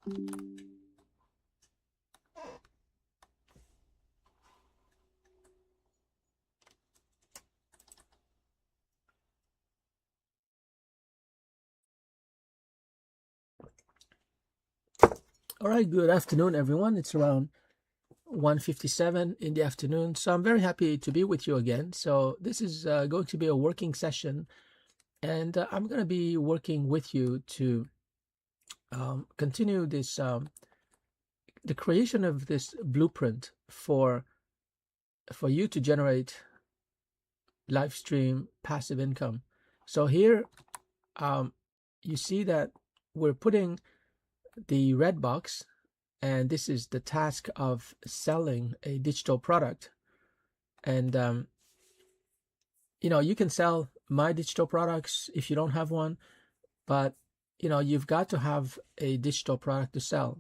All right, good afternoon, everyone. It's around 1:57 in the afternoon, so I'm very happy to be with you again. So this is going to be a working session, and I'm going to be working with you to continue this the creation of this blueprint for you to generate live stream passive income. So here, um, you see that we're putting the red box, and this is the task of selling a digital product. And you can sell my digital products if you don't have one, but you've got to have a digital product to sell,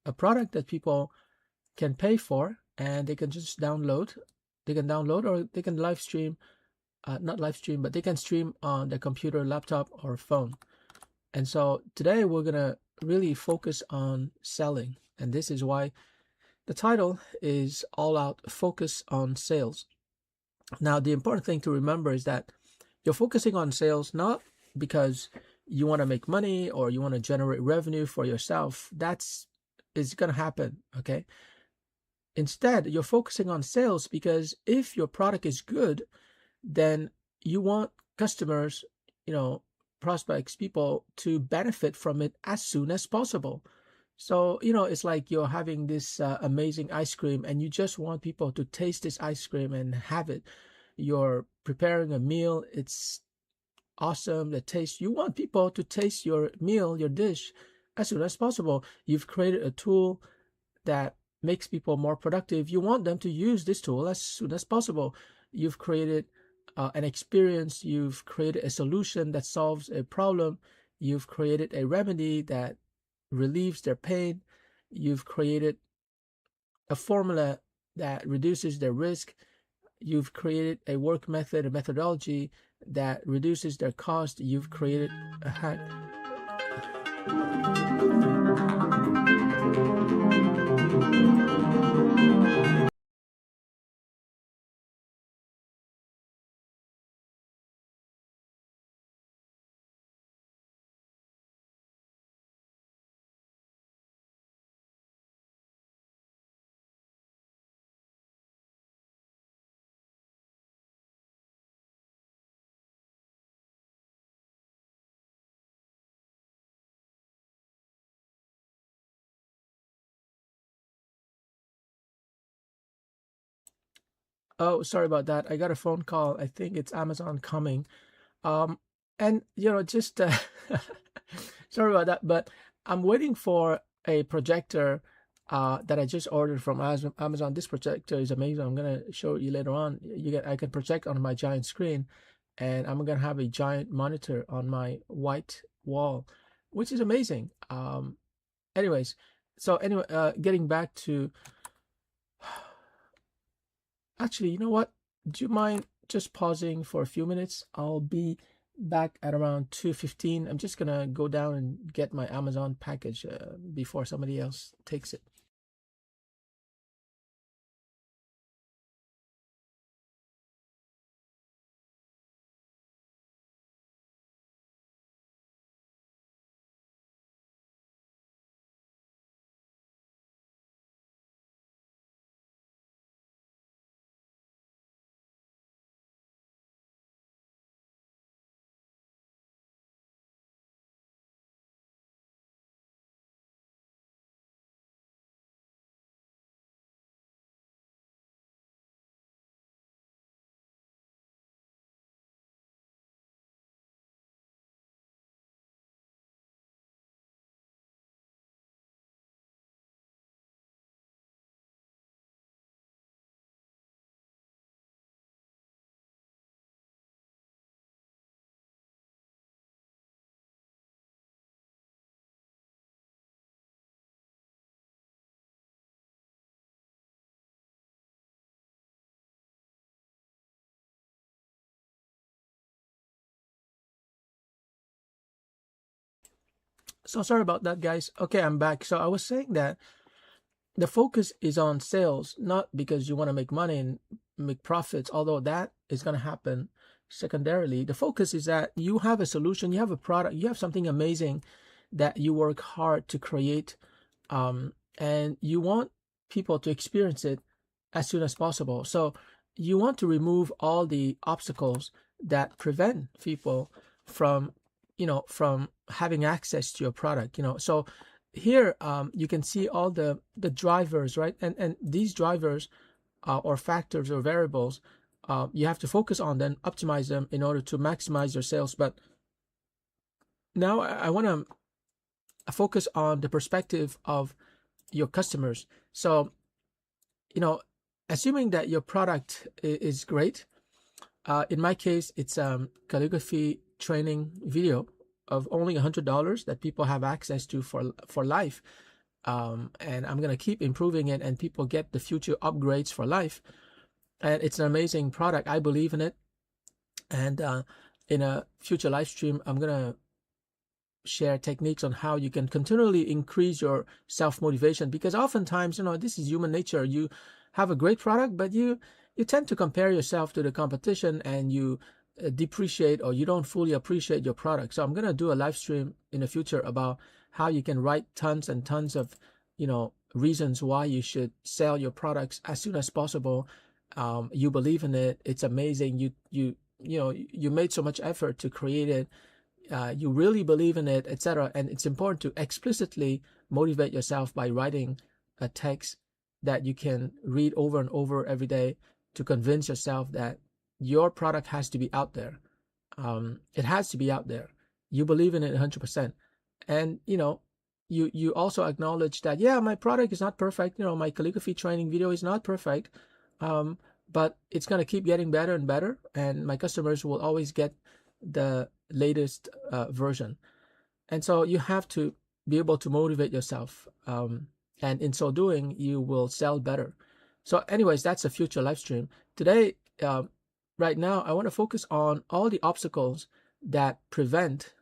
a product that people can pay for, and they can just download. They can download, or they can live stream, not live stream, but they can stream on their computer, laptop, or phone. And so today we're gonna really focus on selling, and this is why the title is All Out Focus on Sales. Now, the important thing to remember is that you're focusing on sales not because you want to make money or you want to generate revenue for yourself. That's is going to happen, okay? Instead, you're focusing on sales because if your product is good, then you want customers, prospects, people to benefit from it as soon as possible. So, it's like you're having this amazing ice cream and you just want people to taste this ice cream and have it. You're preparing a meal, it's awesome, the taste. You want people to taste your meal, your dish, as soon as possible. You've created a tool that makes people more productive. You want them to use this tool as soon as possible. You've created an experience, you've created a solution that solves a problem, you've created a remedy that relieves their pain, you've created a formula that reduces their risk, you've created a work method, a methodology that reduces their cost, you've created a hack. Oh, sorry about that. I got a phone call. I think it's Amazon coming. Um, and just sorry about that, but I'm waiting for a projector that I just ordered from Amazon. This projector is amazing. I'm gonna show you later on. I can project on my giant screen, and I'm gonna have a giant monitor on my white wall, which is amazing. Anyways, so anyway, getting back to actually, you know what? Do you mind just pausing for a few minutes? I'll be back at around 2:15. I'm just gonna go down and get my Amazon package before somebody else takes it. So sorry about that, guys. Okay, I'm back. So I was saying that the focus is on sales, not because you want to make money and make profits, although that is going to happen secondarily. The focus is that you have a solution, you have a product, you have something amazing that you work hard to create, and you want people to experience it as soon as possible. So you want to remove all the obstacles that prevent people from, from having access to your product. So here you can see all the drivers, right? And these drivers or factors or variables, you have to focus on them, optimize them in order to maximize your sales. But now I want to focus on the perspective of your customers. So, assuming that your product is great, in my case, it's calligraphy training video of only $100 that people have access to for life. And I'm going to keep improving it, and people get the future upgrades for life. And it's an amazing product. I believe in it. And in a future live stream, I'm going to share techniques on how you can continually increase your self-motivation, because oftentimes, this is human nature. You have a great product, but you tend to compare yourself to the competition, and you depreciate, or you don't fully appreciate your product. So I'm going to do a live stream in the future about how you can write tons and tons of reasons why you should sell your products as soon as possible. You believe in it, it's amazing, you made so much effort to create it, you really believe in it, etc. And it's important to explicitly motivate yourself by writing a text that you can read over and over every day to convince yourself that your product has to be out there. It has to be out there. You believe in it 100%. And, you also acknowledge that, yeah, my product is not perfect. My calligraphy training video is not perfect. But it's going to keep getting better and better. And my customers will always get the latest version. And so you have to be able to motivate yourself. And in so doing, you will sell better. So anyways, that's a future live stream. Today, right now, I want to focus on all the obstacles that prevent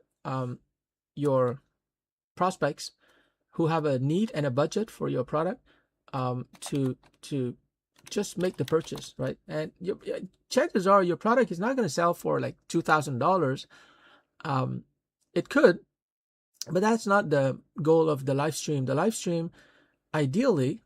your prospects who have a need and a budget for your product to just make the purchase, right? And chances are your product is not going to sell for like $2,000. It could, but that's not the goal of the live stream. The live stream, ideally,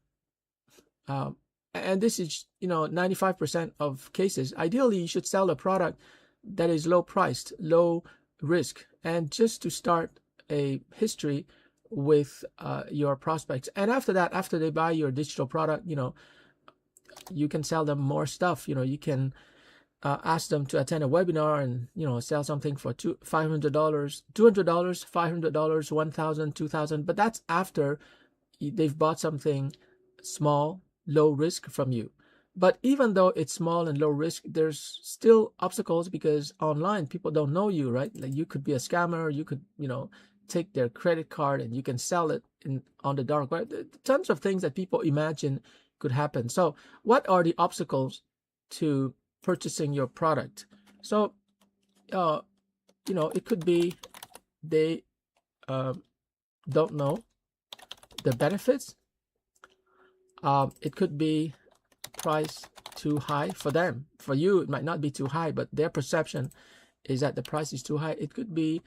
and this is 95% of cases, ideally you should sell a product that is low priced, low risk, and just to start a history with your prospects. And after that, after they buy your digital product, you can sell them more stuff. You can ask them to attend a webinar and sell something for $500, $200, $500, $1,000, $2,000. But that's after they've bought something small, low risk from you. But even though it's small and low risk, there's still obstacles, because online people don't know you, right? Like, you could be a scammer. You could take their credit card and you can sell it on the dark web. Tons of things that people imagine could happen. So what are the obstacles to purchasing your product? So it could be they don't know the benefits. It could be price too high for them. For you, it might not be too high, but their perception is that the price is too high. It could be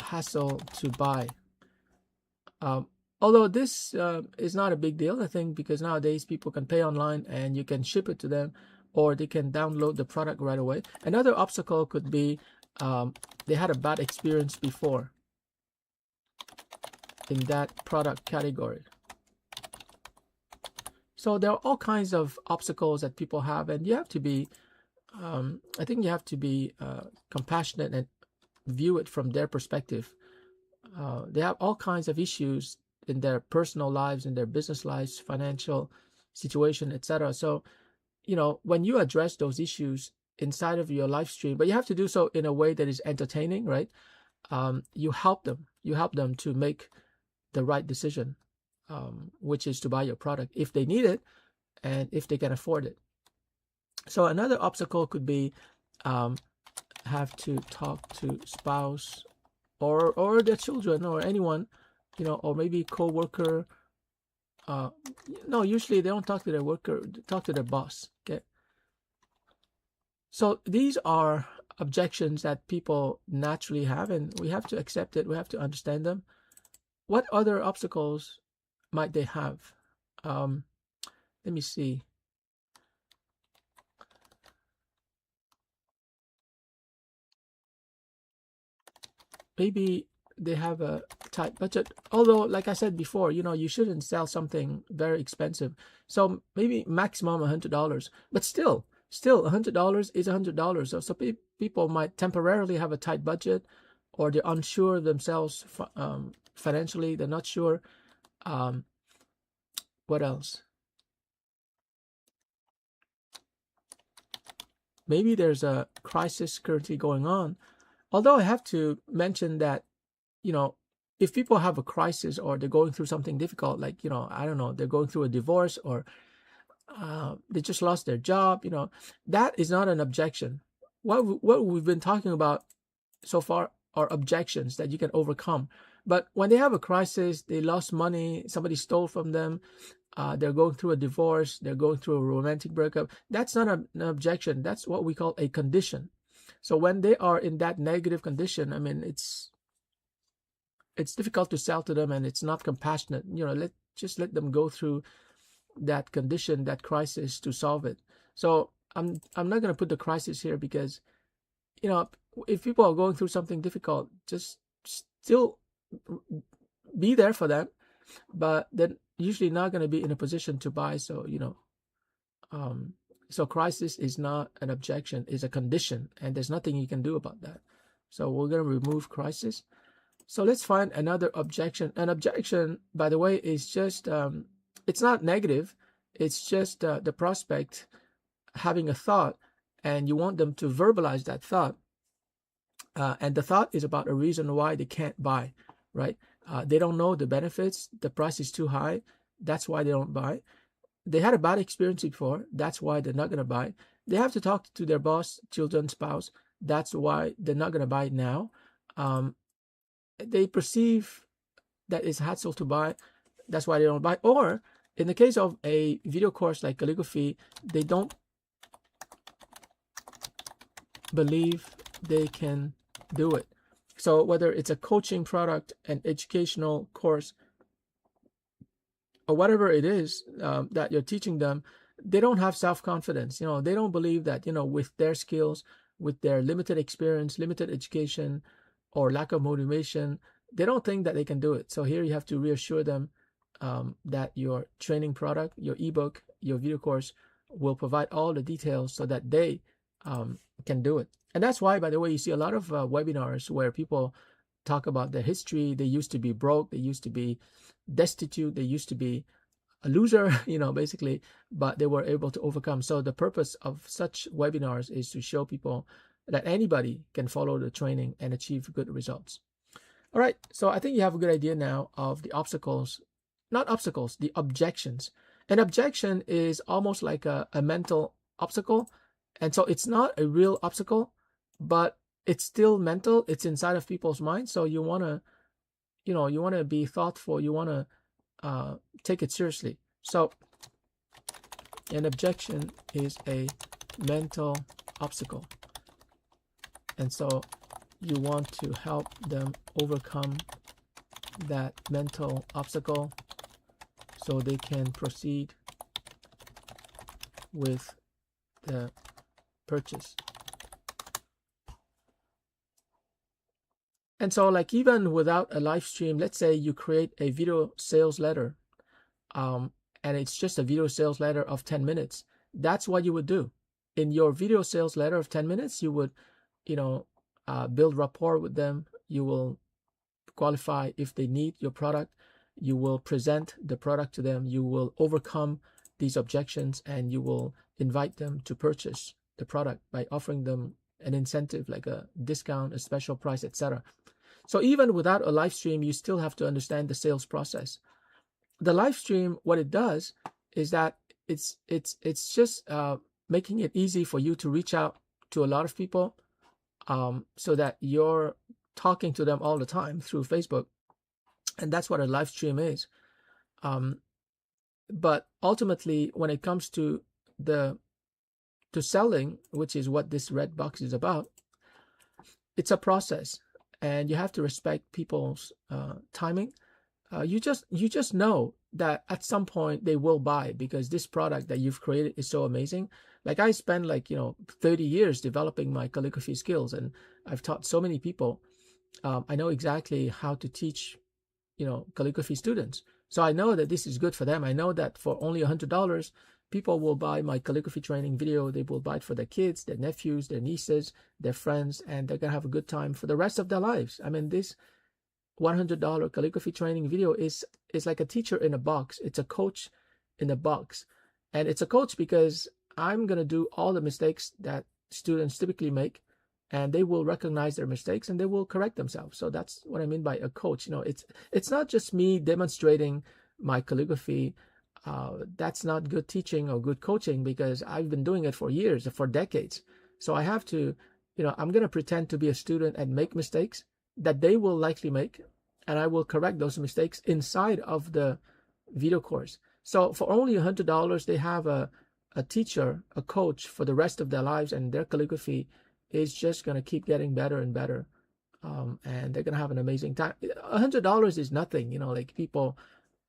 hassle to buy. Although this is not a big deal, I think, because nowadays people can pay online and you can ship it to them, or they can download the product right away. Another obstacle could be they had a bad experience before in that product category. So there are all kinds of obstacles that people have, and you have to be, I think you have to be compassionate and view it from their perspective. They have all kinds of issues in their personal lives, in their business lives, financial situation, etc. So, when you address those issues inside of your live stream, but you have to do so in a way that is entertaining, right? You help them to make the right decision, which is to buy your product if they need it and if they can afford it. So another obstacle could be have to talk to spouse or their children or anyone, or maybe co-worker. No, usually they don't talk to their worker, they talk to their boss. Okay. So these are objections that people naturally have, and we have to accept it. We have to understand them. What other obstacles might they have? Let me see. Maybe they have a tight budget. Although, like I said before, you shouldn't sell something very expensive. So maybe maximum $100. But still, $100 is $100. So people might temporarily have a tight budget, or they're unsure themselves financially. They're not sure. What else? Maybe there's a crisis currently going on. Although I have to mention that, if people have a crisis or they're going through something difficult, like, I don't know, they're going through a divorce, or they just lost their job, that is not an objection. What we've been talking about so far are objections that you can overcome. But when they have a crisis, they lost money, somebody stole from them, they're going through a divorce, they're going through a romantic breakup, that's not an objection. That's what we call a condition. So when they are in that negative condition, I mean, it's difficult to sell to them, and it's not compassionate. Just let them go through that condition, that crisis, to solve it. So I'm not going to put the crisis here, because if people are going through something difficult, just still be there for them, but they're usually not going to be in a position to buy. So so crisis is not an objection, it's a condition, and there's nothing you can do about that. So we're going to remove crisis. So let's find another objection. An objection, by the way, is just it's not negative. It's just the prospect having a thought, and you want them to verbalize that thought. And the thought is about a reason why they can't buy, right? They don't know the benefits. The price is too high. That's why they don't buy. They had a bad experience before. That's why they're not going to buy. They have to talk to their boss, children, spouse. That's why they're not going to buy now. They perceive that it's hassle to buy. That's why they don't buy. Or in the case of a video course like calligraphy, they don't believe they can do it. So whether it's a coaching product, an educational course, or whatever it is that you're teaching them, they don't have self-confidence. They don't believe that, with their skills, with their limited experience, limited education, or lack of motivation, they don't think that they can do it. So here you have to reassure them that your training product, your ebook, your video course will provide all the details so that they can do it. And that's why, by the way, you see a lot of webinars where people talk about their history. They used to be broke, they used to be destitute, they used to be a loser, basically, but they were able to overcome. So the purpose of such webinars is to show people that anybody can follow the training and achieve good results. All right, so I think you have a good idea now of the obstacles, not obstacles, the objections. An objection is almost like a mental obstacle. And so it's not a real obstacle, but it's still mental. It's inside of people's minds. So you want to be thoughtful. You want to take it seriously. So an objection is a mental obstacle. And so you want to help them overcome that mental obstacle so they can proceed with the purchase. And so, like, even without a live stream, let's say you create a video sales letter, and it's just a video sales letter of 10 minutes. That's what you would do. In your video sales letter of 10 minutes, you would, build rapport with them. You will qualify if they need your product. You will present the product to them. You will overcome these objections, and you will invite them to purchase the product by offering them an incentive, like a discount, a special price, etc. So even without a live stream, you still have to understand the sales process. The live stream, what it does is that it's just making it easy for you to reach out to a lot of people, so that your talking to them all the time through Facebook, and that's what a live stream is. But ultimately, when it comes to selling, which is what this red box is about, it's a process, and you have to respect people's timing. You just know that at some point they will buy, because this product that you've created is so amazing. Like, I spent 30 years developing my calligraphy skills, and I've taught so many people. I know exactly how to teach calligraphy students. So I know that this is good for them. I know that for only $100, people will buy my calligraphy training video. They will buy it for their kids, their nephews, their nieces, their friends, and they're gonna have a good time for the rest of their lives. I mean, this $100 calligraphy training video is like a teacher in a box. It's a coach in a box. And it's a coach because I'm gonna do all the mistakes that students typically make, and they will recognize their mistakes and they will correct themselves. So that's what I mean by a coach. It's not just me demonstrating my calligraphy. That's not good teaching or good coaching, because I've been doing it for years, for decades. So I have to, I'm going to pretend to be a student and make mistakes that they will likely make, and I will correct those mistakes inside of the video course. So for only $100, they have a teacher, a coach for the rest of their lives, and their calligraphy is just going to keep getting better and better. And they're going to have an amazing time. $100 is nothing, like people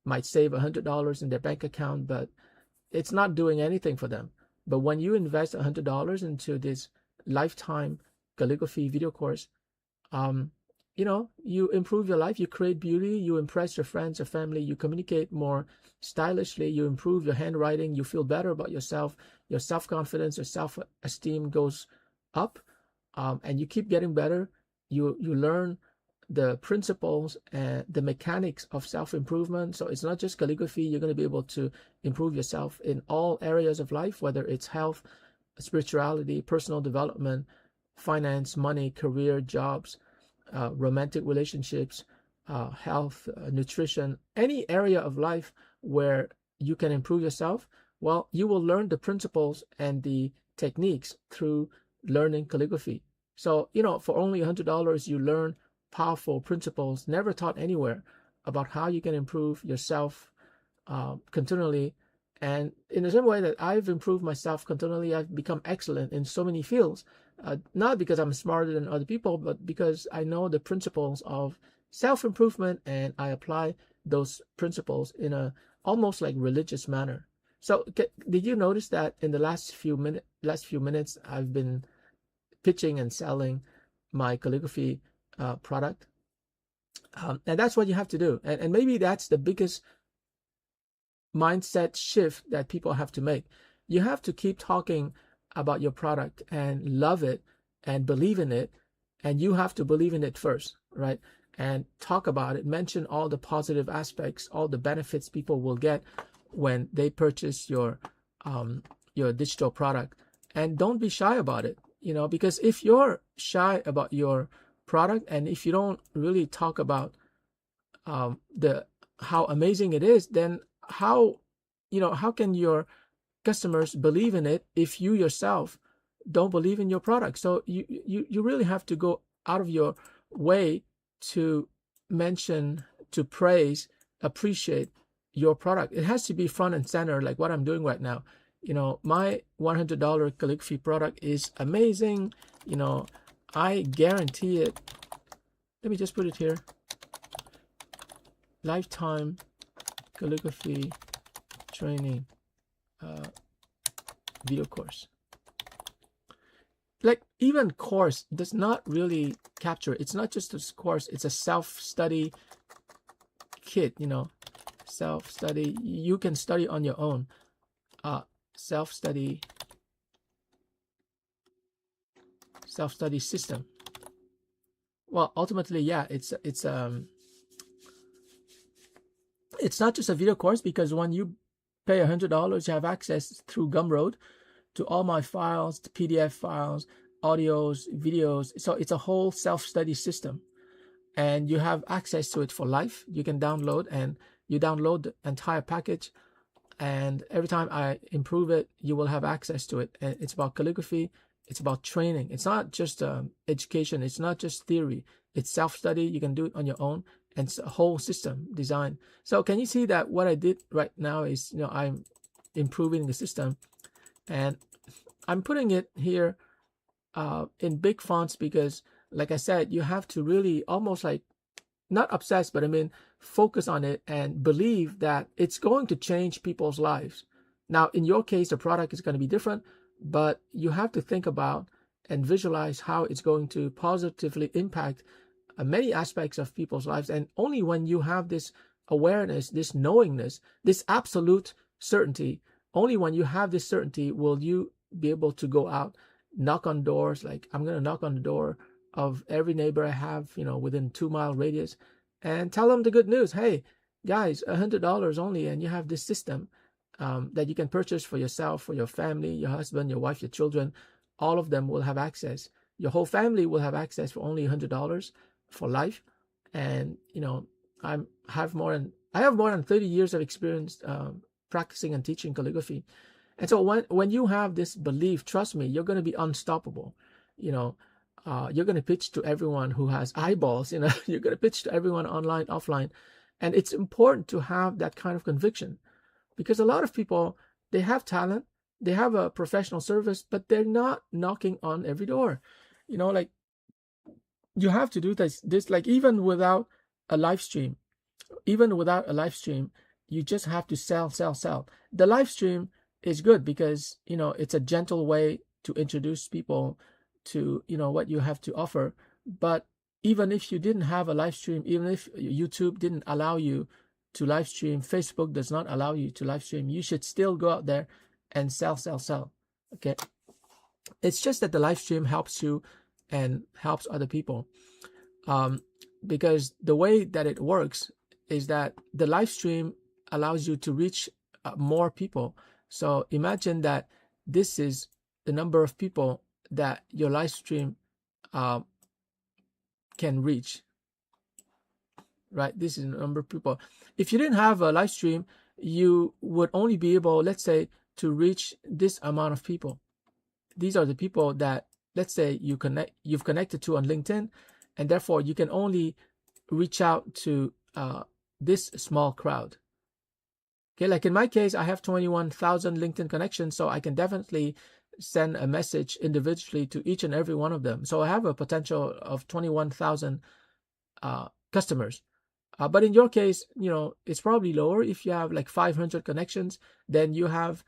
might save $100 in their bank account, but it's not doing anything for them. But when you invest $100 into this lifetime calligraphy video course, you improve your life, you create beauty, you impress your friends, your family, you communicate more stylishly, you improve your handwriting, you feel better about yourself, your self-confidence, your self-esteem goes up, and you keep getting better. You learn the principles and the mechanics of self-improvement. So it's not just calligraphy. You're going to be able to improve yourself in all areas of life, whether it's health, spirituality, personal development, finance, money, career, jobs, romantic relationships, health, nutrition, any area of life where you can improve yourself. Well, you will learn the principles and the techniques through learning calligraphy. So, for only $100, you learn powerful principles never taught anywhere about how you can improve yourself continually. And in the same way that I've improved myself continually, I've become excellent in so many fields, not because I'm smarter than other people, but because I know the principles of self-improvement, and I apply those principles in a almost like religious manner. So did you notice that in the last few minutes, I've been pitching and selling my calligraphy product? And that's what you have to do. And maybe that's the biggest mindset shift that people have to make. You have to keep talking about your product and love it and believe in it. And you have to believe in it first, right? And talk about it, mention all the positive aspects, all the benefits people will get when they purchase your digital product. And don't be shy about it, because if you're shy about your product, and if you don't really talk about how amazing it is, then how can your customers believe in it if you yourself don't believe in your product? So you really have to go out of your way to mention, to praise, appreciate your product. It has to be front and center, like what I'm doing right now. My $100 calligraphy product is amazing. I guarantee it. Let me just put it here. Lifetime calligraphy training video course. Like, even course does not really capture. It's not just a course. It's a self-study kit, self-study. You can study on your own. Self-study system. Well, ultimately, yeah, it's not just a video course, because when you pay $100, you have access through Gumroad to all my files, the PDF files, audios, videos. So it's a whole self-study system, and you have access to it for life. You can download, and you download the entire package, and every time I improve it, you will have access to it. And it's about calligraphy, It's about training. It's not just education. It's not just theory. It's self-study. You can do it on your own, and it's a whole system design. So can you see that what I did right now is, I'm improving the system, and I'm putting it here in big fonts because, like I said, you have to really almost like not obsess, but I mean focus on it and believe that it's going to change people's lives. Now, in your case, the product is going to be different, but you have to think about and visualize how it's going to positively impact many aspects of people's lives. And only when you have this awareness, this knowingness, this absolute certainty, only when you have this certainty will you be able to go out, knock on doors. Like, I'm going to knock on the door of every neighbor I have, within 2-mile radius, and tell them the good news. Hey, guys, $100 only, and you have this system that you can purchase for yourself, for your family, your husband, your wife, your children. All of them will have access. Your whole family will have access for only $100 for life. And I have more than 30 years of experience practicing and teaching calligraphy. And so when you have this belief, trust me, you're going to be unstoppable. You're going to pitch to everyone who has eyeballs. You're going to pitch to everyone online, offline. And it's important to have that kind of conviction, because a lot of people, they have talent, they have a professional service, but they're not knocking on every door. Like, you have to do this like, even without a live stream, you just have to sell. The live stream is good because, it's a gentle way to introduce people to, what you have to offer. But even if you didn't have a live stream, even if YouTube didn't allow you to live stream, Facebook does not allow you to live stream, you should still go out there and sell. Okay. It's just that the live stream helps you and helps other people. Because the way that it works is that the live stream allows you to reach more people. So imagine that this is the number of people that your live stream can reach, right? This is the number of people. If you didn't have a live stream, you would only be able, let's say, to reach this amount of people. These are the people that, let's say, you've connected to on LinkedIn, and therefore you can only reach out to this small crowd. Okay, like in my case, I have 21,000 LinkedIn connections, so I can definitely send a message individually to each and every one of them. So I have a potential of 21,000 customers. But in your case, it's probably lower. If you have like 500 connections, then you have,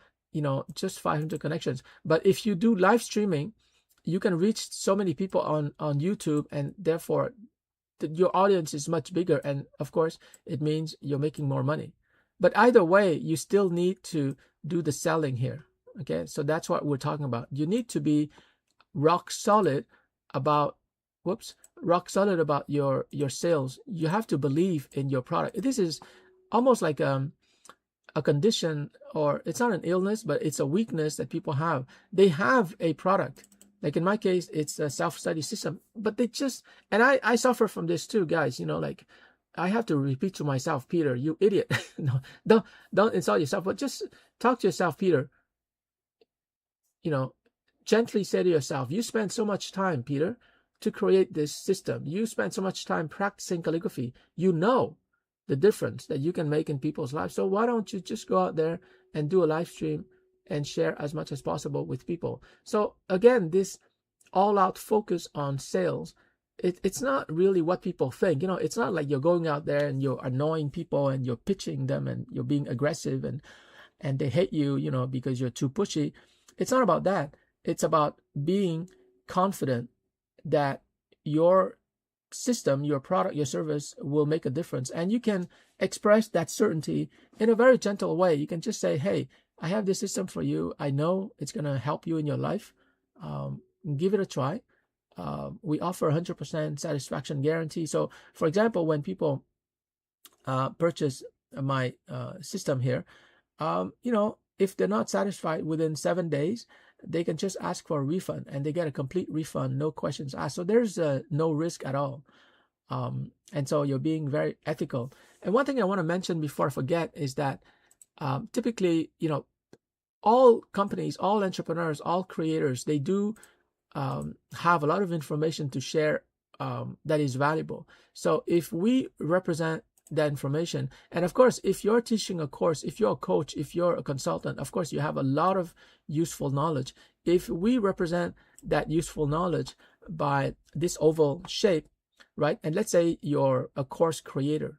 just 500 connections. But if you do live streaming, you can reach so many people on YouTube, and therefore your audience is much bigger. And of course, it means you're making more money. But either way, you still need to do the selling here. Okay, so that's what we're talking about. You need to be rock solid about your sales. You have to believe in your product. This is almost like a condition, or it's not an illness, but it's a weakness that people have. They have a product. Like in my case, it's a self-study system, but they just, and I suffer from this too, guys. Like, I have to repeat to myself, Peter, you idiot. No, don't insult yourself, but just talk to yourself, Peter. Gently say to yourself, you spend so much time, Peter, to create this system. You spend so much time practicing calligraphy. You know the difference that you can make in people's lives. So why don't you just go out there and do a live stream and share as much as possible with people? So again, this all-out focus on sales, it's not really what people think. It's not like you're going out there and you're annoying people and you're pitching them and you're being aggressive and they hate you, because you're too pushy. It's not about that. It's about being confident that your system, your product, your service will make a difference. And you can express that certainty in a very gentle way. You can just say, hey, I have this system for you. I know it's going to help you in your life. Give it a try. We offer 100% satisfaction guarantee. So, for example, when people purchase my system here, if they're not satisfied within 7 days, they can just ask for a refund, and they get a complete refund, no questions asked. So there's no risk at all. And so you're being very ethical. And one thing I want to mention before I forget is that typically, all companies, all entrepreneurs, all creators, they do have a lot of information to share that is valuable. So if we represent that information, and of course, if you're teaching a course, if you're a coach, if you're a consultant, of course, you have a lot of useful knowledge. If we represent that useful knowledge by this oval shape, right? And let's say you're a course creator,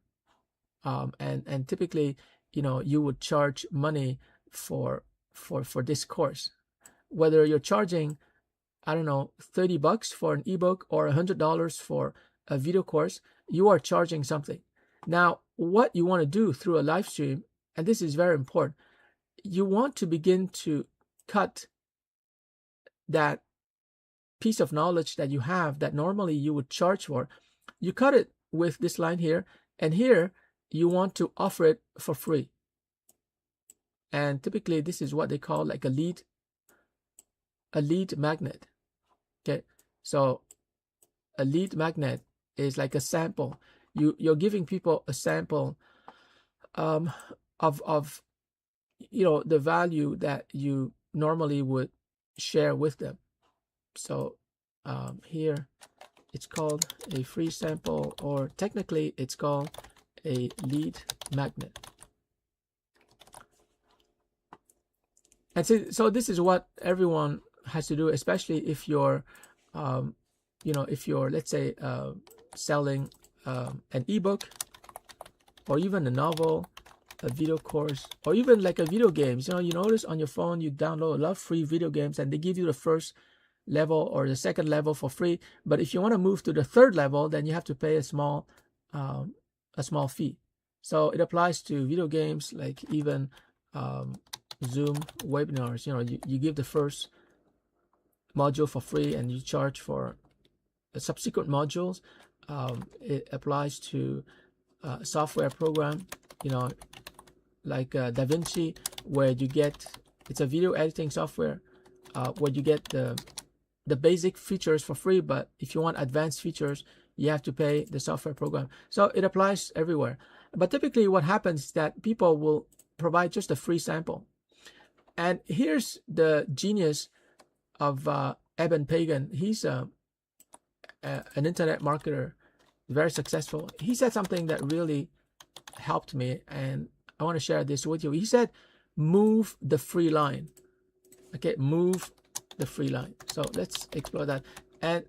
and typically, you would charge money for this course, whether you're charging, I don't know, $30 for an ebook or $100 for a video course, you are charging something. Now, what you want to do through a live stream, and this is very important, you want to begin to cut that piece of knowledge that you have that normally you would charge for. You cut it with this line here, and here you want to offer it for free. And typically this is what they call like a lead magnet. Okay, so a lead magnet is like a sample. You're giving people a sample of the value that you normally would share with them. So here it's called a free sample, or technically it's called a lead magnet. And so this is what everyone has to do, especially if you're if you're, let's say, selling an ebook, or even a novel, a video course, or even like a video games. You notice on your phone you download a lot of free video games, and they give you the first level or the second level for free. But if you want to move to the third level, then you have to pay a small fee. So it applies to video games, like even Zoom webinars. You give the first module for free, and you charge for the subsequent modules. It applies to software program, like DaVinci, where you get, it's a video editing software, where you get the basic features for free, but if you want advanced features, you have to pay the software program. So it applies everywhere. But typically what happens is that people will provide just a free sample. And here's the genius of Eben Pagan. He's an internet marketer, very successful. He said something that really helped me, and I want to share this with you. He said, move the free line. Okay, move the free line. So let's explore that. And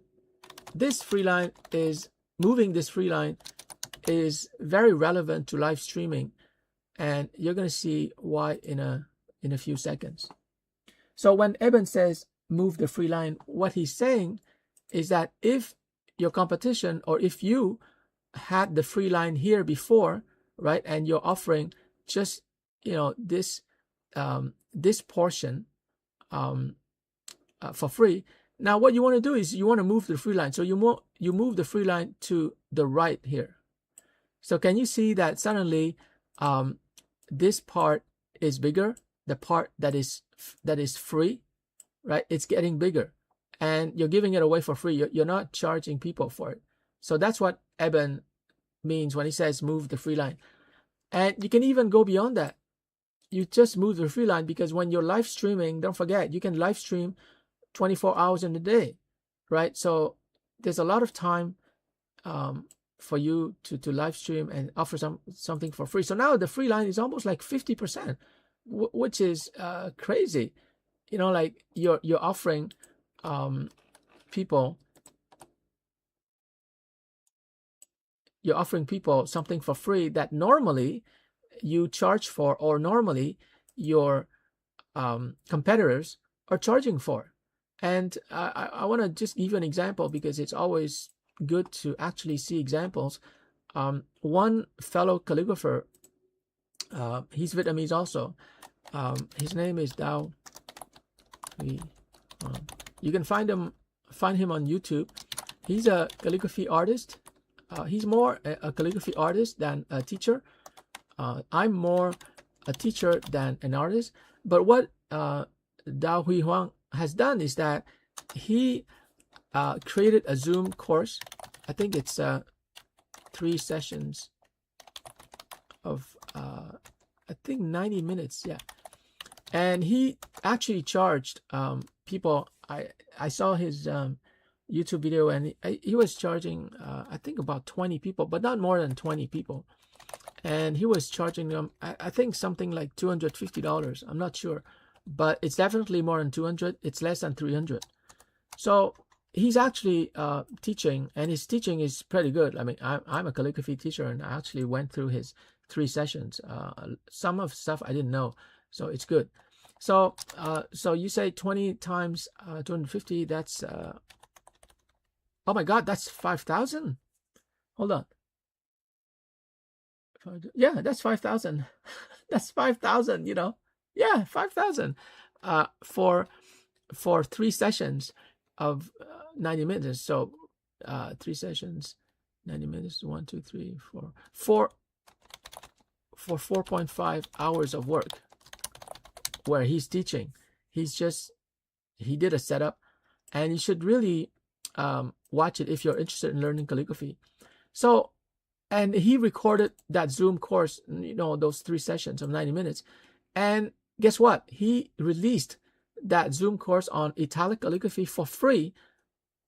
this free line is, moving this free line is very relevant to live streaming, and you're going to see why in a few seconds. So when Eben says move the free line, what he's saying is that if your competition, or if you had the free line here before, right, and you're offering just this portion for free, now what you want to do is you want to move the free line. So you move the free line to the right here. So can you see that suddenly this part is bigger, the part that is free, right? It's getting bigger, and you're giving it away for free. You're not charging people for it. So that's what Eben means when he says move the free line. And you can even go beyond that. You just move the free line, because when you're live streaming, don't forget, you can live stream 24 hours in a day, right? So there's a lot of time for you to live stream and offer something for free. So now the free line is almost like 50%, which is crazy. Like you're offering people something for free that normally you charge for, or normally your competitors are charging for. And I want to just give you an example, because it's always good to actually see examples. One fellow calligrapher, he's Vietnamese also. His name is Dao. You can find him on YouTube. He's a calligraphy artist. He's more a calligraphy artist than a teacher. I'm more a teacher than an artist. But what Dao Huy Huang has done is that he created a Zoom course. I think it's 3 sessions of I think 90 minutes, yeah. And he actually charged people. I saw his YouTube video, and he was charging, I think about 20 people, but not more than 20 people. And he was charging them, I think something like $250. I'm not sure, but it's definitely more than 200. It's less than 300. So he's actually teaching, and his teaching is pretty good. I mean, I'm a calligraphy teacher, and I actually went through his 3 sessions. Some of stuff I didn't know, so it's good. So so you say 20 times 250, that's oh my God, that's 5,000. Hold on. Yeah, that's 5,000. That's 5,000, you know. Yeah, 5,000 for 3 sessions of 90 minutes. So 3 sessions, 90 minutes, 1, 2, 3, 4, for 4.5 hours of work where he's teaching. He did a setup, and you should really watch it if you're interested in learning calligraphy. So, and he recorded that Zoom course, you know, those 3 sessions of 90 minutes. And guess what? He released that Zoom course on italic calligraphy for free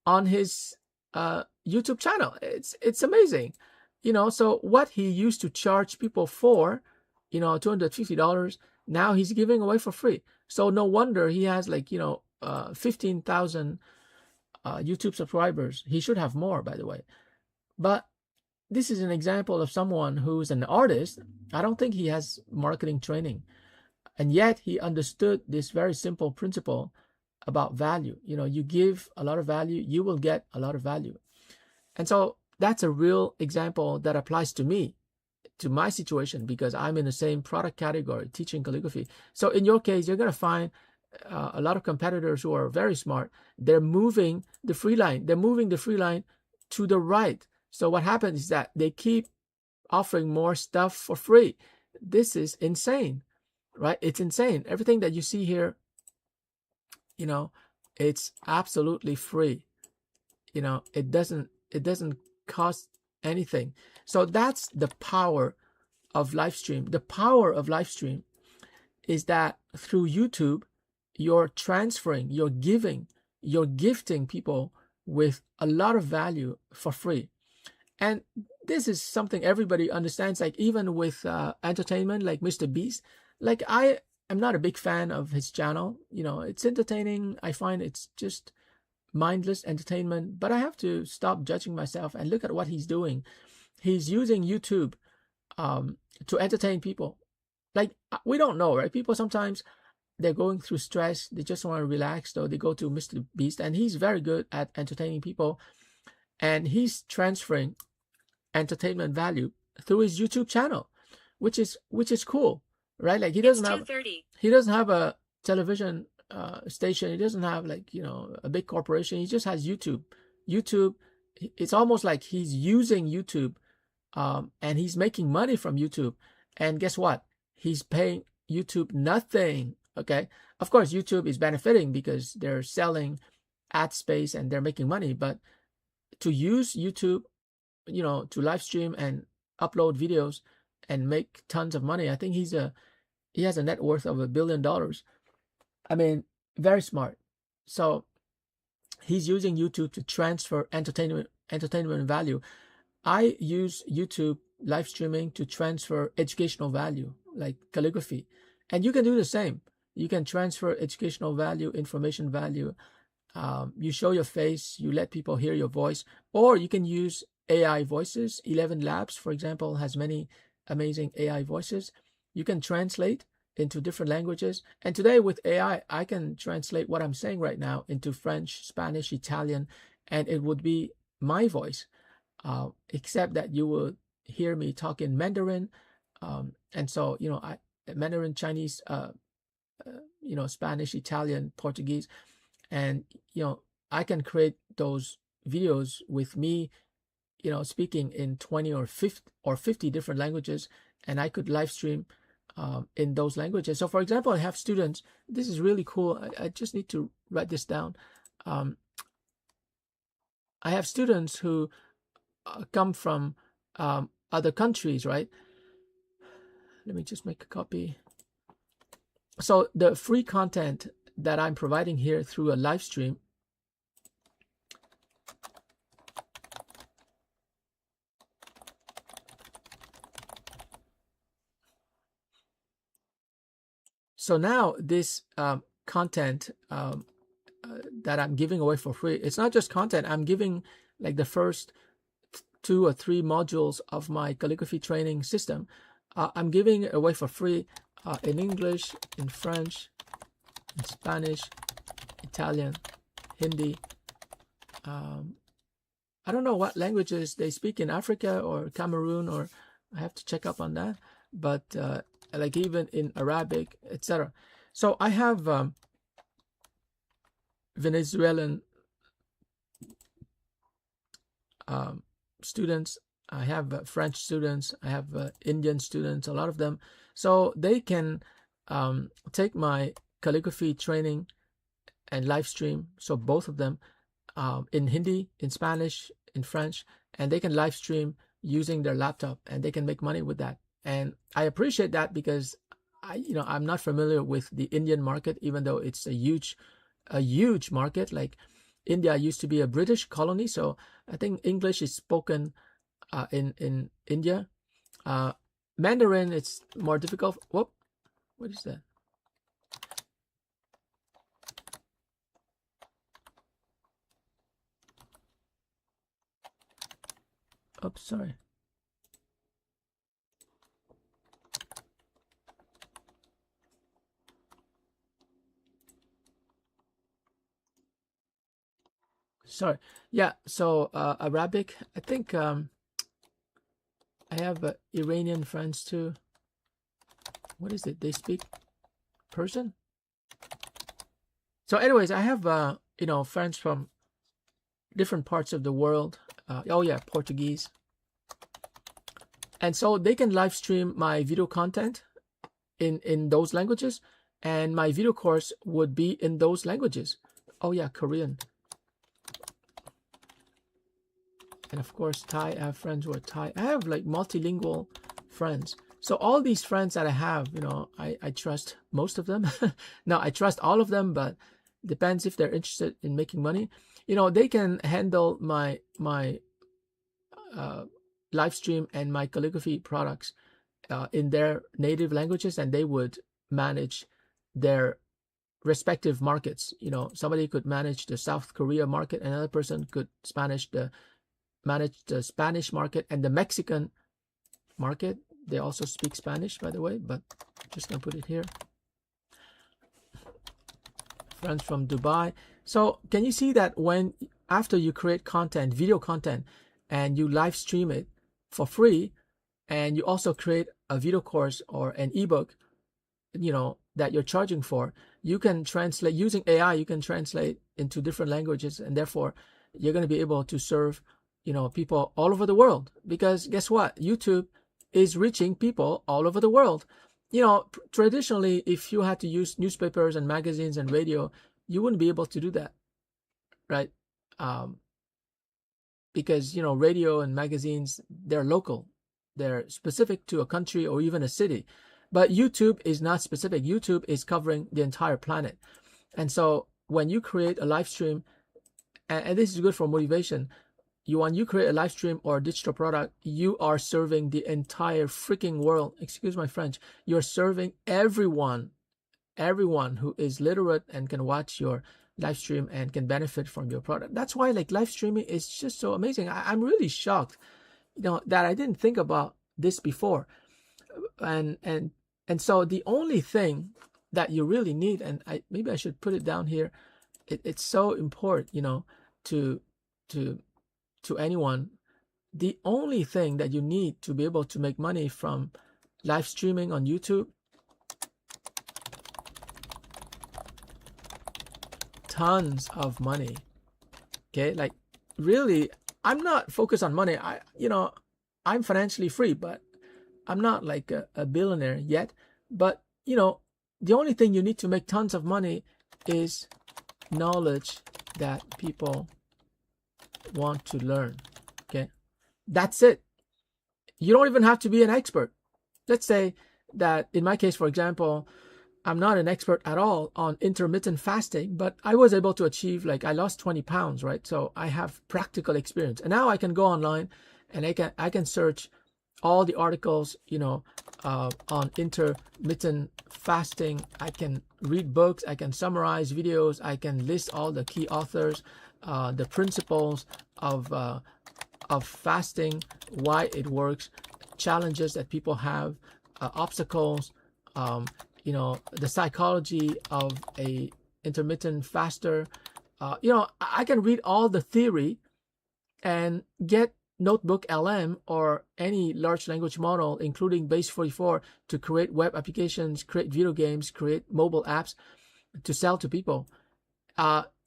on his YouTube channel. It's amazing, you know. So what he used to charge people for, you know, $250, now he's giving away for free. So no wonder he has, like, you know, 15,000 YouTube subscribers. He should have more, by the way. But this is an example of someone who's an artist. I don't think he has marketing training, and yet he understood this very simple principle about value. You know, you give a lot of value, you will get a lot of value. And so that's a real example that applies to me, to my situation, because I'm in the same product category, teaching calligraphy. So in your case, you're going to find a lot of competitors who are very smart. They're moving the free line. They're moving the free line to the right. So what happens is that they keep offering more stuff for free. This is insane, right? It's insane. Everything that you see here, you know, it's absolutely free. You know, it doesn't cost anything. So that's the power of Livestream. The power of Livestream is that through YouTube, you're transferring, you're giving, you're gifting people with a lot of value for free. And this is something everybody understands, like even with entertainment, like Mr. Beast. Like, I am not a big fan of his channel. You know, it's entertaining. I find it's just mindless entertainment, but I have to stop judging myself and look at what he's doing. He's using YouTube to entertain people. Like, we don't know, right? People sometimes, they're going through stress. They just want to relax, so they go to Mr. Beast, and he's very good at entertaining people. And he's transferring entertainment value through his YouTube channel, which is cool, right? Like, he doesn't have a television station. He doesn't have, like, you know, a big corporation. He just has YouTube. It's almost like he's using YouTube, and he's making money from YouTube. And guess what? He's paying YouTube nothing. Okay, of course YouTube is benefiting because they're selling ad space and they're making money, but to use YouTube, you know, to live stream and upload videos and make tons of money, I think he has a net worth of $1 billion. I mean, very smart. So he's using YouTube to transfer entertainment value. I use YouTube live streaming to transfer educational value, like calligraphy. And you can do the same. You can transfer educational value, information value. You show your face, you let people hear your voice, or you can use AI voices. 11 Labs, for example, has many amazing AI voices. You can translate into different languages. And today with AI, I can translate what I'm saying right now into French, Spanish, Italian, and it would be my voice, except that you will hear me talk in Mandarin. And so, you know, Mandarin, Chinese, you know, Spanish, Italian, Portuguese. And, you know, I can create those videos with me, you know, speaking in 20 or 50 different languages, and I could live stream in those languages. So, for example, I have students. This is really cool. I just need to write this down. I have students who come from other countries, right? Let me just make a copy. So the free content that I'm providing here through a live stream So now this content that I'm giving away for free, it's not just content. I'm giving like the first 2 or 3 modules of my calligraphy training system. I'm giving it away for free in English, in French, in Spanish, Italian, Hindi. I don't know what languages they speak in Africa or Cameroon, or I have to check up on that, but like even in Arabic, etc. So I have Venezuelan students, I have French students, I have Indian students, a lot of them. So they can take my calligraphy training and live stream, so both of them, in Hindi, in Spanish, in French, and they can live stream using their laptop, and they can make money with that. And I appreciate that because I'm not familiar with the Indian market, even though it's a huge market. Like India used to be a British colony, so I think English is spoken in India. Mandarin, it's more difficult. Whoop, what is that? Oops, sorry. Sorry. Yeah, so Arabic, I think I have Iranian friends too. What is it? They speak Persian? So anyways, I have, friends from different parts of the world. Oh yeah, Portuguese. And so they can live stream my video content in those languages, and my video course would be in those languages. Oh yeah, Korean. And of course, Thai. I have friends who are Thai. I have like multilingual friends. So all these friends that I have, I trust most of them. Now, I trust all of them, but depends if they're interested in making money. They can handle my live stream and my calligraphy products in their native languages, and they would manage their respective markets. Somebody could manage the South Korea market, another person could manage the Spanish market and the Mexican market. They also speak Spanish, by the way, but I'm just gonna put it here. Friends from Dubai. So can you see that after you create content, video content, and you live stream it for free, and you also create a video course or an ebook, that you're charging for, you can translate using AI, you can translate into different languages, and therefore you're going to be able to serve people all over the world. Because guess what? YouTube is reaching people all over the world. Traditionally, if you had to use newspapers and magazines and radio, you wouldn't be able to do that, right? Because radio and magazines, they're local, they're specific to a country or even a city. But YouTube is not specific. YouTube is covering the entire planet. And so when you create a live stream, and this is good for motivation, when you create a live stream or a digital product, you are serving the entire freaking world. Excuse my French. You're serving everyone who is literate and can watch your live stream and can benefit from your product. That's why live streaming is just so amazing. I'm really shocked, that I didn't think about this before. And so the only thing that you really need, and maybe I should put it down here, it's so important, to anyone. The only thing that you need to be able to make money from live streaming on YouTube, tons of money. Okay, really, I'm not focused on money. I'm financially free, but I'm not like a billionaire yet. But the only thing you need to make tons of money is knowledge that people want to learn. Okay, that's it. You don't even have to be an expert. Let's say that in my case, for example, I'm not an expert at all on intermittent fasting, but I was able to achieve, I lost 20 pounds, right? So I have practical experience, and now I can go online and I can search all the articles, on intermittent fasting. I can read books, I can summarize videos, I can list all the key authors, the principles of fasting, why it works, challenges that people have, obstacles, the psychology of a intermittent faster. I can read all the theory and get Notebook LM or any large language model, including Base 44, to create web applications, create video games, create mobile apps to sell to people.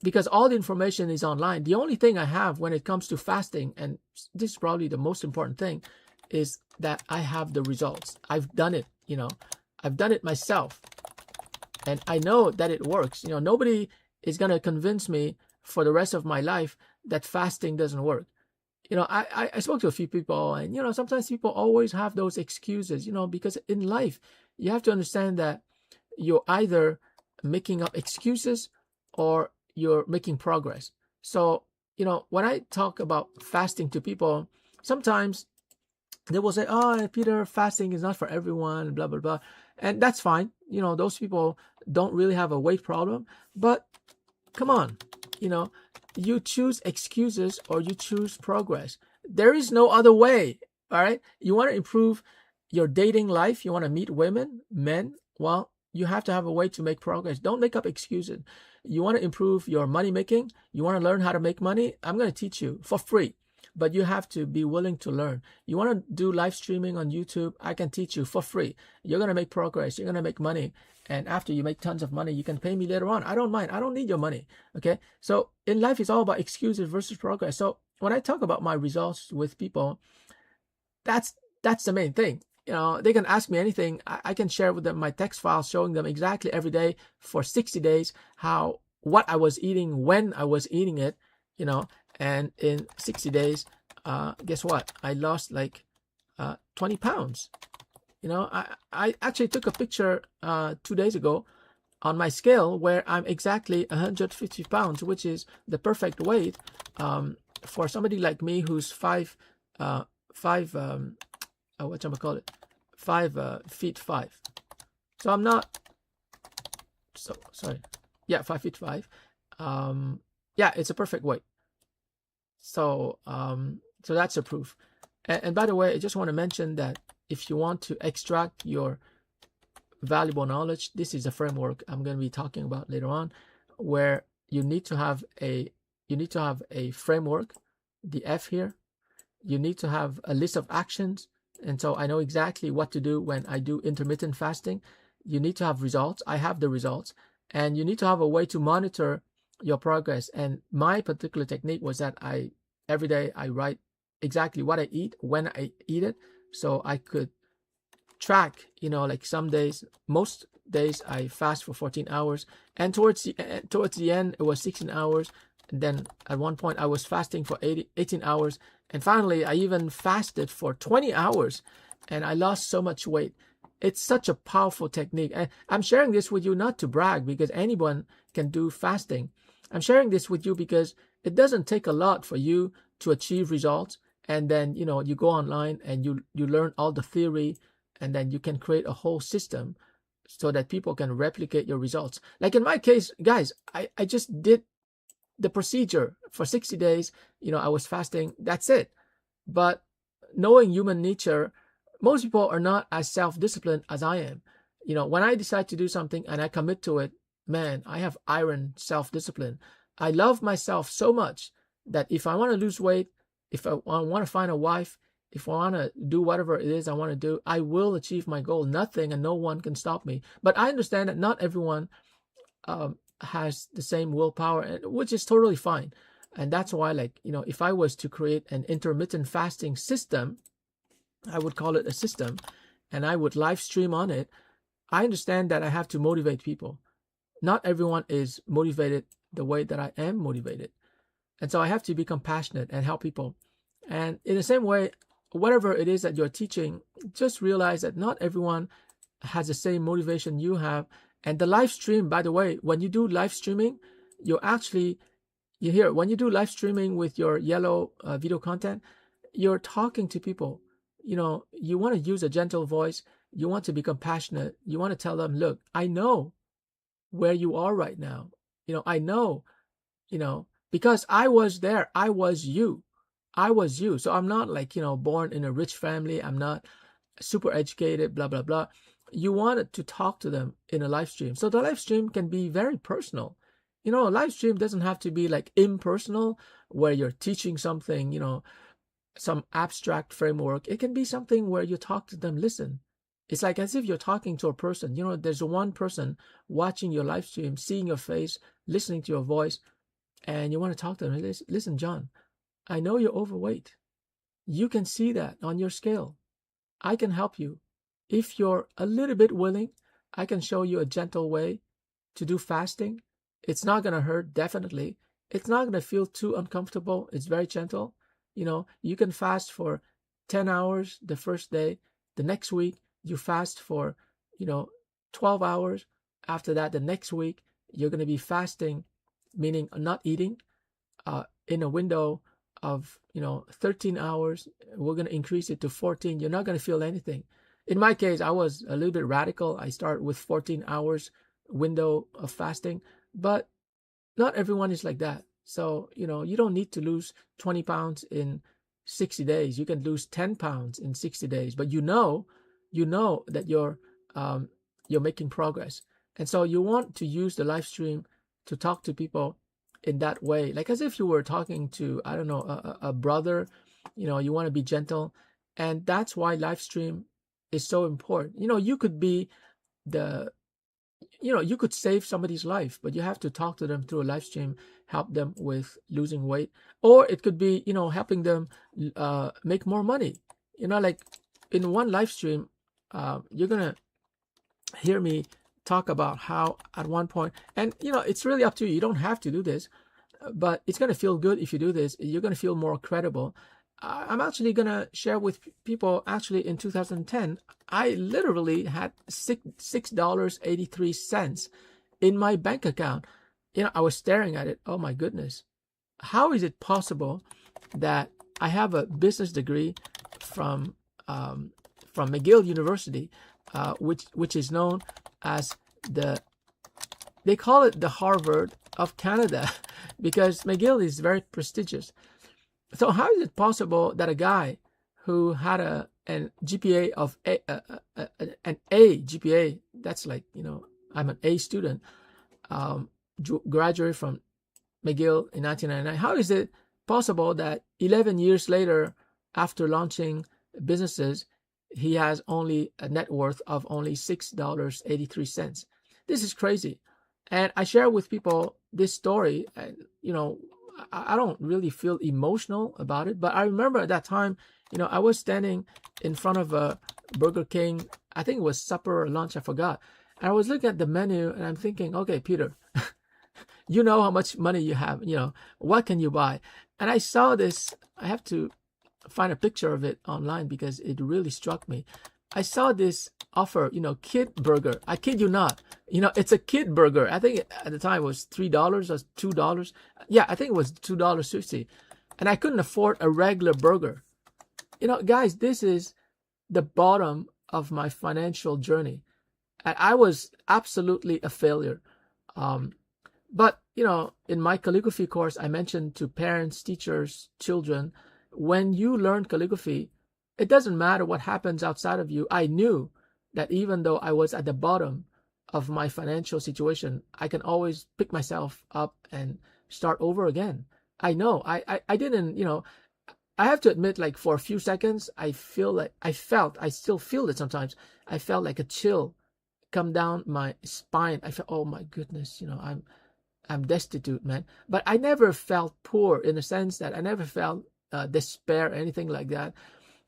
Because all the information is online. The only thing I have when it comes to fasting, and this is probably the most important thing, is that I have the results. I've done it, I've done it myself. And I know that it works. Nobody is going to convince me for the rest of my life that fasting doesn't work. I spoke to a few people, and, sometimes people always have those excuses, because in life, you have to understand that you're either making up excuses or you're making progress. So, when I talk about fasting to people, sometimes they will say, oh, Peter, fasting is not for everyone, blah, blah, blah. And that's fine. Those people don't really have a weight problem. But come on, you choose excuses or you choose progress. There is no other way. All right. You want to improve your dating life. You want to meet women, men. Well, you have to have a way to make progress. Don't make up excuses. You want to improve your money making. You want to learn how to make money. I'm going to teach you for free, but you have to be willing to learn. You want to do live streaming on YouTube. I can teach you for free. You're going to make progress. You're going to make money. And after you make tons of money, you can pay me later on. I don't mind. I don't need your money. Okay. So in life, it's all about excuses versus progress. So when I talk about my results with people, that's the main thing. They can ask me anything. I can share with them my text files showing them exactly every day for 60 days what I was eating, when I was eating it, and in 60 days, guess what? I lost like 20 pounds. I actually took a picture 2 days ago on my scale where I'm exactly 150 pounds, which is the perfect weight for somebody like me who's 5 feet 5. So I'm not. So sorry. Yeah, 5 feet 5. Yeah, it's a perfect weight. So so that's a proof. And by the way, I just want to mention that if you want to extract your valuable knowledge, this is a framework I'm going to be talking about later on, where you need to have a framework, the F here. You need to have a list of actions. And so I know exactly what to do when I do intermittent fasting. You need to have results. I have the results. And you need to have a way to monitor your progress. And my particular technique was that every day I write exactly what I eat, when I eat it, so I could track, like some days, most days I fast for 14 hours. And towards the end, it was 16 hours. And then at one point I was fasting for 18 hours. And finally, I even fasted for 20 hours and I lost so much weight. It's such a powerful technique. And I'm sharing this with you not to brag, because anyone can do fasting. I'm sharing this with you because it doesn't take a lot for you to achieve results. And then, you go online and you learn all the theory, and then you can create a whole system so that people can replicate your results. Like in my case, guys, I just did the procedure for 60 days. I was fasting. That's it. But knowing human nature, most people are not as self-disciplined as I am. When I decide to do something and I commit to it, man, I have iron self-discipline. I love myself so much that if I want to lose weight, if I want to find a wife, if I want to do whatever it is I want to do, I will achieve my goal. Nothing and no one can stop me. But I understand that not everyone has the same willpower, which is totally fine. And that's why, if I was to create an intermittent fasting system, I would call it a system, and I would live stream on it. I understand that I have to motivate people. Not everyone is motivated the way that I am motivated. And so I have to be compassionate and help people. And in the same way, whatever it is that you're teaching, just realize that not everyone has the same motivation you have. And the live stream, by the way, when you do live streaming, when you do live streaming with your yellow video content, you're talking to people. you want to use a gentle voice. You want to be compassionate. You want to tell them, look, I know where you are right now. I know, because I was there. I was you. So I'm not like, born in a rich family. I'm not super educated, blah, blah, blah. You wanted to talk to them in a live stream. So the live stream can be very personal. A live stream doesn't have to be like impersonal where you're teaching something, some abstract framework. It can be something where you talk to them, listen. It's like as if you're talking to a person. There's one person watching your live stream, seeing your face, listening to your voice, and you want to talk to them. Listen, John, I know you're overweight. You can see that on your scale. I can help you. If you're a little bit willing, I can show you a gentle way to do fasting. It's not going to hurt, definitely. It's not going to feel too uncomfortable. It's very gentle. You can fast for 10 hours the first day. The next week, you fast for, 12 hours. After that, the next week, you're going to be fasting, meaning not eating, in a window of 13 hours. We're going to increase it to 14. You're not going to feel anything. In my case, I was a little bit radical. I start with 14 hours window of fasting, but not everyone is like that. So you don't need to lose 20 pounds in 60 days. You can lose 10 pounds in 60 days, but you know that you're making progress. And so you want to use the live stream to talk to people in that way, like as if you were talking to, I don't know, a brother. You want to be gentle, and that's why live stream is so important. You could be you could save somebody's life, but you have to talk to them through a live stream, help them with losing weight, or it could be helping them make more money. Like in one live stream, you're gonna hear me talk about how at one point, and it's really up to you. You don't have to do this, but it's going to feel good if you do this. You're going to feel more credible. I'm actually going to share with people, actually in 2010, I literally had $6.83 in my bank account. I was staring at it. Oh my goodness. How is it possible that I have a business degree from McGill University, which is known as they call it the Harvard of Canada, because McGill is very prestigious. So how is it possible that a guy who had an GPA of an A GPA, that's like, I'm an A student, graduated from McGill in 1999. How is it possible that 11 years later, after launching businesses, he has only a net worth of only $6.83? This is crazy. And I share with people this story, and I don't really feel emotional about it, but I remember at that time, I was standing in front of a Burger King. I think it was supper or lunch, I forgot. And I was looking at the menu and I'm thinking, okay, Peter, you know how much money you have, what can you buy? And I saw this, I have to find a picture of it online because it really struck me. I saw this offer, kid burger. I kid you not. It's a kid burger. I think at the time it was $3 or $2. Yeah, I think it was $2.50. And I couldn't afford a regular burger. Guys, this is the bottom of my financial journey. And I was absolutely a failure. But, in my calligraphy course, I mentioned to parents, teachers, children, when you learn calligraphy, it doesn't matter what happens outside of you. I knew that even though I was at the bottom of my financial situation, I can always pick myself up and start over again. I know. I didn't, I have to admit, like for a few seconds, I still feel it sometimes. I felt like a chill come down my spine. I felt, oh my goodness, I'm destitute, man. But I never felt poor in the sense that I never felt despair or anything like that.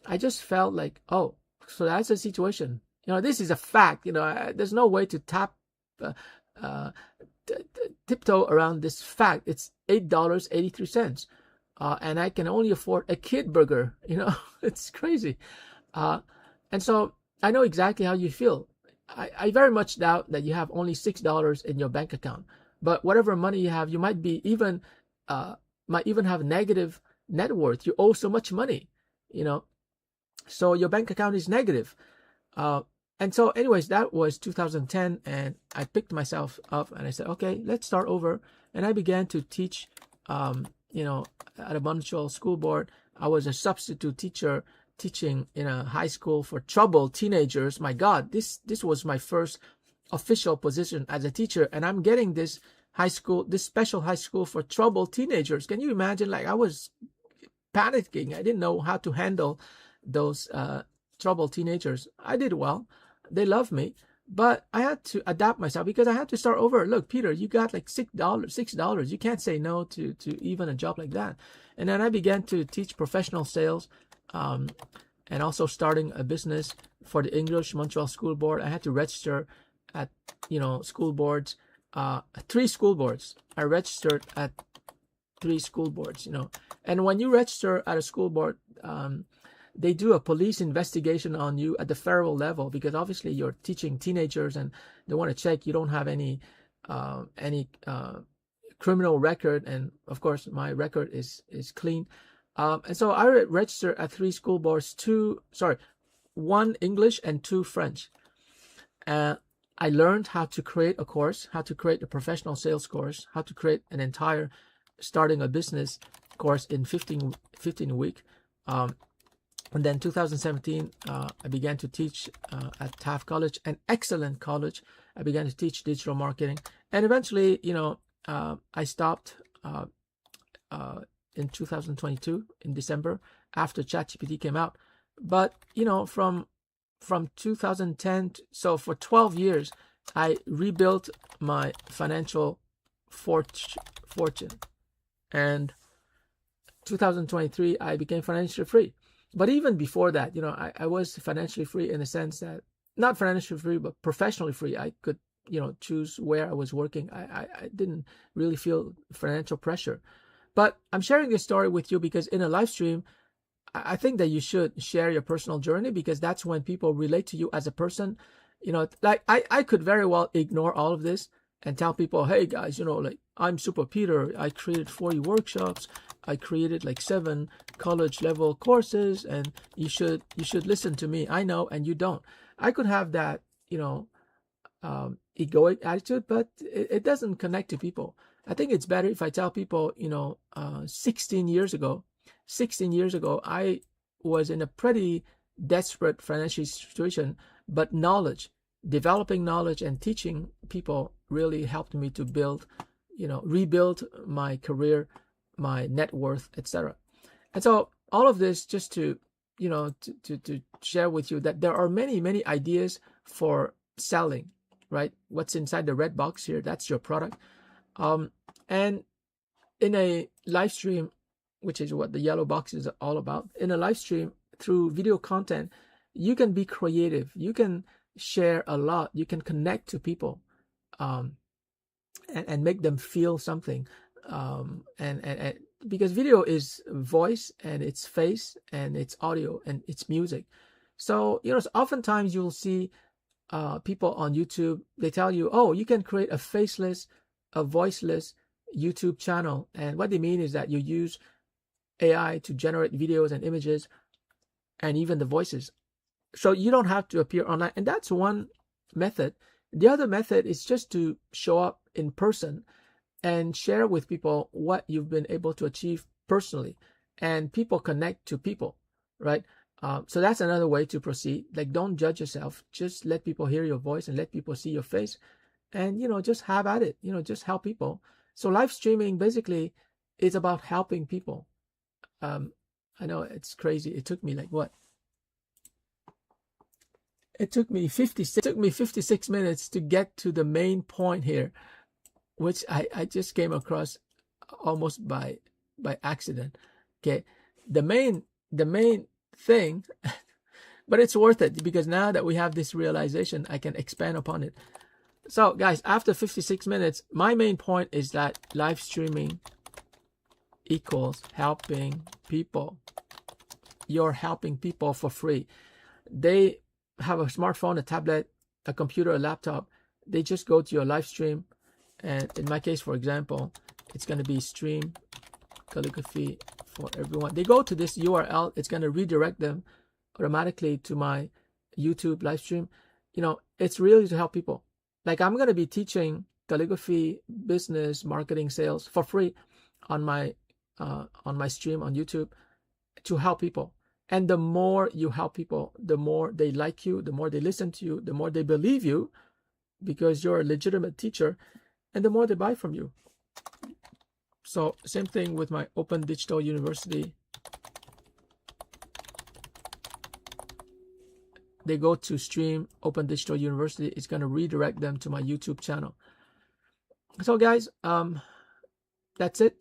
I just felt like, oh, so that's the situation. This is a fact. There's no way to tiptoe around this fact. It's $8.83. And I can only afford a kid burger. It's crazy. And so I know exactly how you feel. I very much doubt that you have only $6 in your bank account. But whatever money you have, you might even have negative net worth. You owe so much money, So your bank account is negative. And so anyways, that was 2010, and I picked myself up and I said, okay, let's start over. And I began to teach, you know, at a Montreal school board. I was a substitute teacher teaching in a high school for troubled teenagers. My God, this was my first official position as a teacher, and I'm getting this special high school for troubled teenagers. Can you imagine? Like, I was panicking. I didn't know how to handle those troubled teenagers. I did well. They loved me, but I had to adapt myself because I had to start over. Look, Peter, you got like $6. You can't say no to even a job like that. And then I began to teach professional sales, and also starting a business for the English Montreal School Board. I had to register at, you know, school boards, 3 school boards. I registered at 3 school boards, you know. And when you register at a school board, they do a police investigation on you at the federal level, because obviously you're teaching teenagers and they want to check you don't have any criminal record. And of course, my record is clean. And so I registered at 3 school boards, 1 English and 2 French. I learned how to create a course, how to create a professional sales course, how to create an entire starting a business course in 15 weeks. And then 2017, I began to teach at Taft College, an excellent college. I began to teach digital marketing. And eventually, you know, I stopped in 2022, in December, after ChatGPT came out. But, you know, from 2010, so for 12 years, I rebuilt my financial fortune. And 2023, I became financially free. But even before that, you know, I was financially free in the sense that, not financially free, but professionally free. I could, you know, choose where I was working. I didn't really feel financial pressure. But I'm sharing this story with you because in a live stream, I think that you should share your personal journey, because that's when people relate to you as a person. You know, like I could very well ignore all of this and tell people, hey guys, you know, like, I'm Super Peter. I created 40 workshops. I created like 7 college level courses, and you should listen to me. I know, and you don't. I could have that, you know, egoic attitude, but it doesn't connect to people. I think it's better if I tell people, you know, 16 years ago, I was in a pretty desperate financial situation, but developing knowledge and teaching people really helped me to build, you know, rebuild my career, my net worth, etc. And so all of this just to, you know, to share with you that there are many ideas for selling, right? What's inside the red box here, that's your product. And in a live stream, which is what the yellow box is all about, in a live stream through video content, you can be creative. You can share a lot. You can connect to people, and make them feel something. And because video is voice, and it's face, and it's audio, and it's music. So, you know, oftentimes you'll see people on YouTube, they tell you, oh, you can create a faceless, a voiceless YouTube channel. And what they mean is that you use AI to generate videos and images and even the voices. So you don't have to appear online. And that's one method. The other method is just to show up in person and share with people what you've been able to achieve personally. And people connect to people, right? So that's another way to proceed. Like, don't judge yourself. Just let people hear your voice and let people see your face. And, you know, just have at it. You know, just help people. So live streaming basically is about helping people. I know it's crazy. It took me like what? It took me 56 minutes to get to the main point here, which I just came across almost by accident. Okay, the main thing, but it's worth it, because now that we have this realization, I can expand upon it. So guys, after 56 minutes, my main point is that live streaming equals helping people. You're helping people for free. They have a smartphone, a tablet, a computer, a laptop. They just go to your live stream, and in my case, for example, it's going to be Stream Calligraphy for Everyone. They go to this URL. It's going to redirect them automatically to my YouTube live stream, it's really to help people. Like, I'm going to be teaching calligraphy, business, marketing, sales for free on my stream on YouTube to help people. And the more you help people, the more they like you, the more they listen to you, the more they believe you because you're a legitimate teacher, and the more they buy from you. So same thing with my Open Digital University. They go to stream Open Digital University, it's going to redirect them to my YouTube channel. So guys, that's it.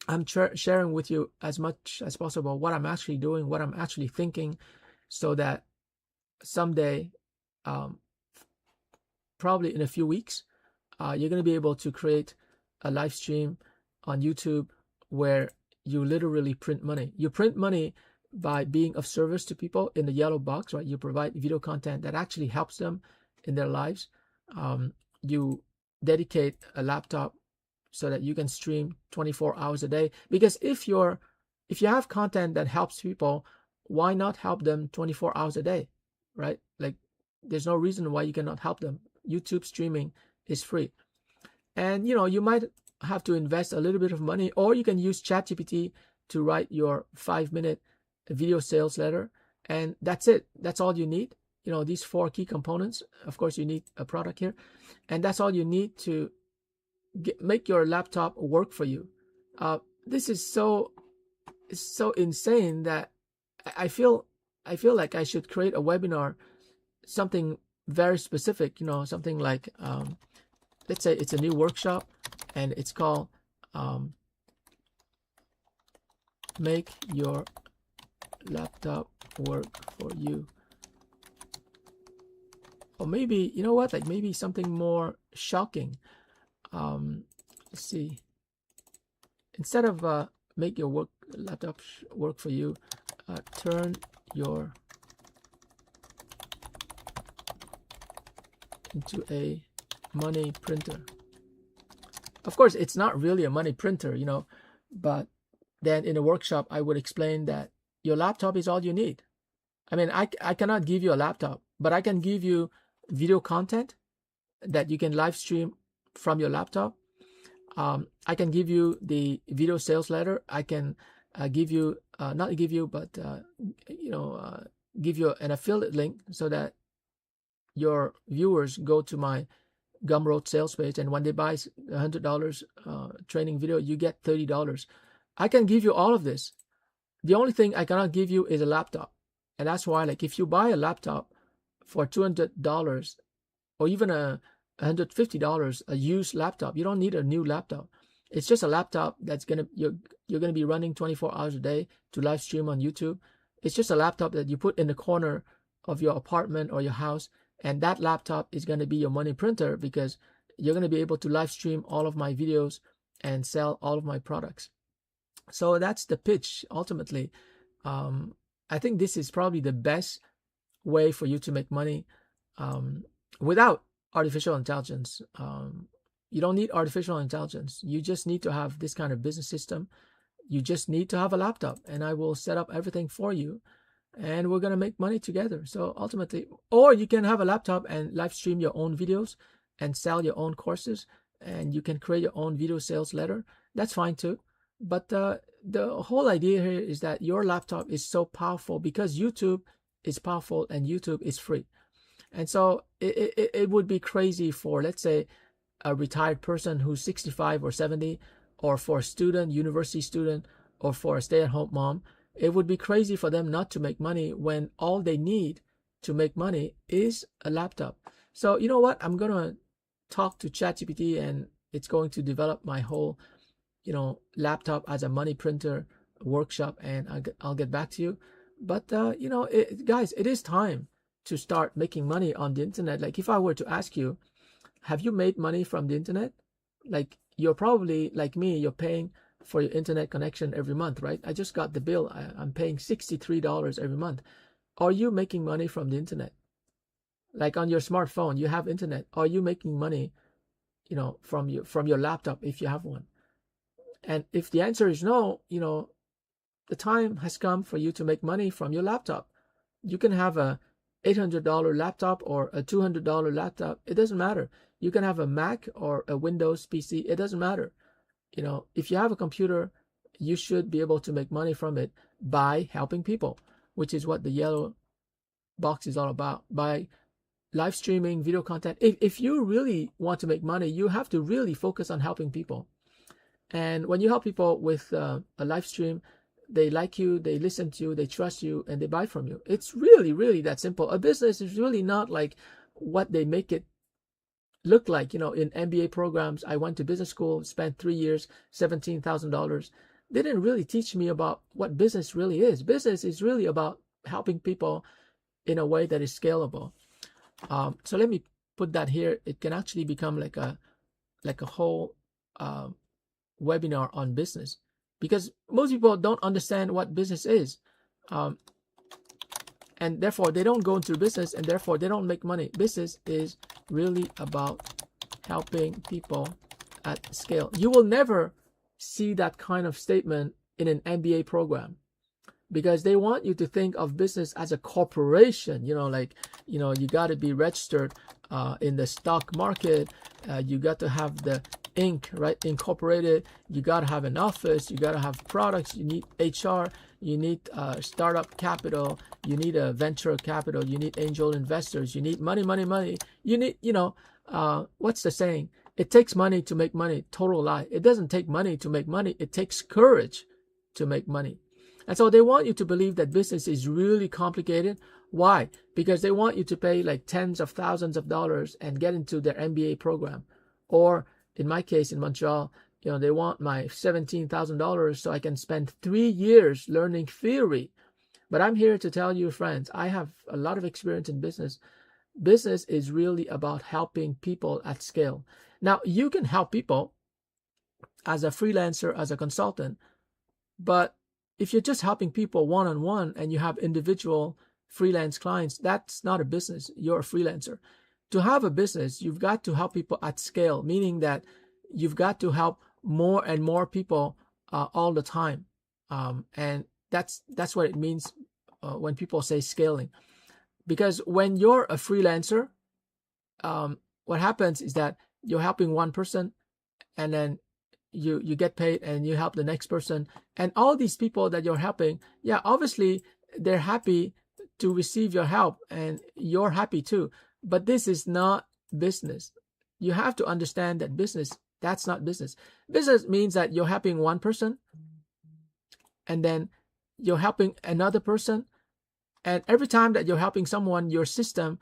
I'm sharing with you as much as possible what I'm actually doing, what I'm actually thinking, so that someday, probably in a few weeks, you're going to be able to create a live stream on YouTube where you literally print money. You print money by being of service to people in the yellow box, right? You provide video content that actually helps them in their lives. You dedicate a laptop so that you can stream 24 hours a day. Because if you have content that helps people, why not help them 24 hours a day, right? Like, there's no reason why you cannot help them. YouTube streaming is free. And you might have to invest a little bit of money, or you can use ChatGPT to write your 5-minute video sales letter, and that's it. That's all you need. These 4 key components. Of course, you need a product here, and that's all you need to make your laptop work for you. This is so insane that I feel like I should create a webinar, something very specific. Something like, let's say it's a new workshop, and it's called Make Your Laptop Work for You. Or maybe, like maybe something more shocking. Let's see. Instead of make your laptop work for you, turn your into a money printer. Of course, it's not really a money printer, but then in a workshop, I would explain that your laptop is all you need. I mean, I cannot give you a laptop, but I can give you video content that you can live stream from your laptop. I can give you the video sales letter. I can give you, not give you, but, give you an affiliate link so that your viewers go to my Gumroad sales page, and when they buy $100 training video, you get $30. I can give you all of this. The only thing I cannot give you is a laptop. And that's why, like, if you buy a laptop for $200 or even $150, a used laptop, you don't need a new laptop. It's just a laptop that's you're gonna be running 24 hours a day to live stream on YouTube. It's just a laptop that you put in the corner of your apartment or your house, and that laptop is going to be your money printer, because you're going to be able to live stream all of my videos and sell all of my products. So that's the pitch. Ultimately, I think this is probably the best way for you to make money without artificial intelligence. You don't need artificial intelligence. You just need to have this kind of business system. You just need to have a laptop, and I will set up everything for you, and we're going to make money together. So ultimately, or you can have a laptop and live stream your own videos and sell your own courses, and you can create your own video sales letter. That's fine too. But the whole idea here is that your laptop is so powerful because YouTube is powerful and YouTube is free. And so it would be crazy for, let's say, a retired person who's 65 or 70, or for a student, university student, or for a stay-at-home mom. It would be crazy for them not to make money when all they need to make money is a laptop. So you know what? I'm going to talk to ChatGPT, and it's going to develop my whole, laptop as a money printer workshop, and I'll get back to you. But, guys, it is time to start making money on the internet. Like, if I were to ask you, have you made money from the internet? Like, you're probably like me, you're paying for your internet connection every month, right? I just got the bill. I'm paying $63 every month. Are you making money from the internet? Like, on your smartphone, you have internet. Are you making money, from your laptop if you have one? And if the answer is no, the time has come for you to make money from your laptop. You can have a $800 laptop or a $200 laptop. It doesn't matter. You can have a Mac or a Windows PC. It doesn't matter. If you have a computer, you should be able to make money from it by helping people, which is what the yellow box is all about. By live streaming, video content. If you really want to make money, you have to really focus on helping people. And when you help people with a live stream, they like you, they listen to you, they trust you, and they buy from you. It's really, really that simple. A business is really not like what they make it look like. In MBA programs, I went to business school, spent 3 years, $17,000. They didn't really teach me about what business really is. Business is really about helping people in a way that is scalable. So let me put that here. It can actually become like a whole webinar on business, because most people don't understand what business is, and therefore they don't go into business, and therefore they don't make money. Business is really about helping people at scale. You will never see that kind of statement in an MBA program, because they want you to think of business as a corporation. You got to be registered in the stock market. You got to have the Inc., right? Incorporated. You got to have an office. You got to have products. You need HR. You need startup capital. You need a venture capital. You need angel investors. You need money. You need, what's the saying? It takes money to make money. Total lie. It doesn't take money to make money. It takes courage to make money. And so they want you to believe that business is really complicated. Why? Because they want you to pay like tens of thousands of dollars and get into their MBA program. Or in my case, in Montreal, they want my $17,000 so I can spend 3 years learning theory. But I'm here to tell you, friends, I have a lot of experience in business. Business is really about helping people at scale. Now, you can help people as a freelancer, as a consultant, but if you're just helping people one-on-one and you have individual freelance clients, that's not a business. You're a freelancer. To have a business, you've got to help people at scale, meaning that you've got to help more and more people all the time. And that's what it means when people say scaling. Because when you're a freelancer, what happens is that you're helping one person, and then you get paid, and you help the next person. And all these people that you're helping, yeah, obviously they're happy to receive your help, and you're happy too. But this is not business. You have to understand that that's not business. Business means that you're helping one person, and then you're helping another person. And every time that you're helping someone, your system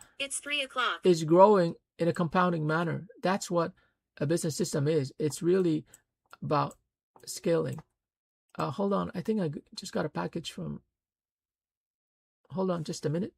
is growing in a compounding manner. That's what a business system is. It's really about scaling. Hold on. I think I just got a package from... Hold on just a minute.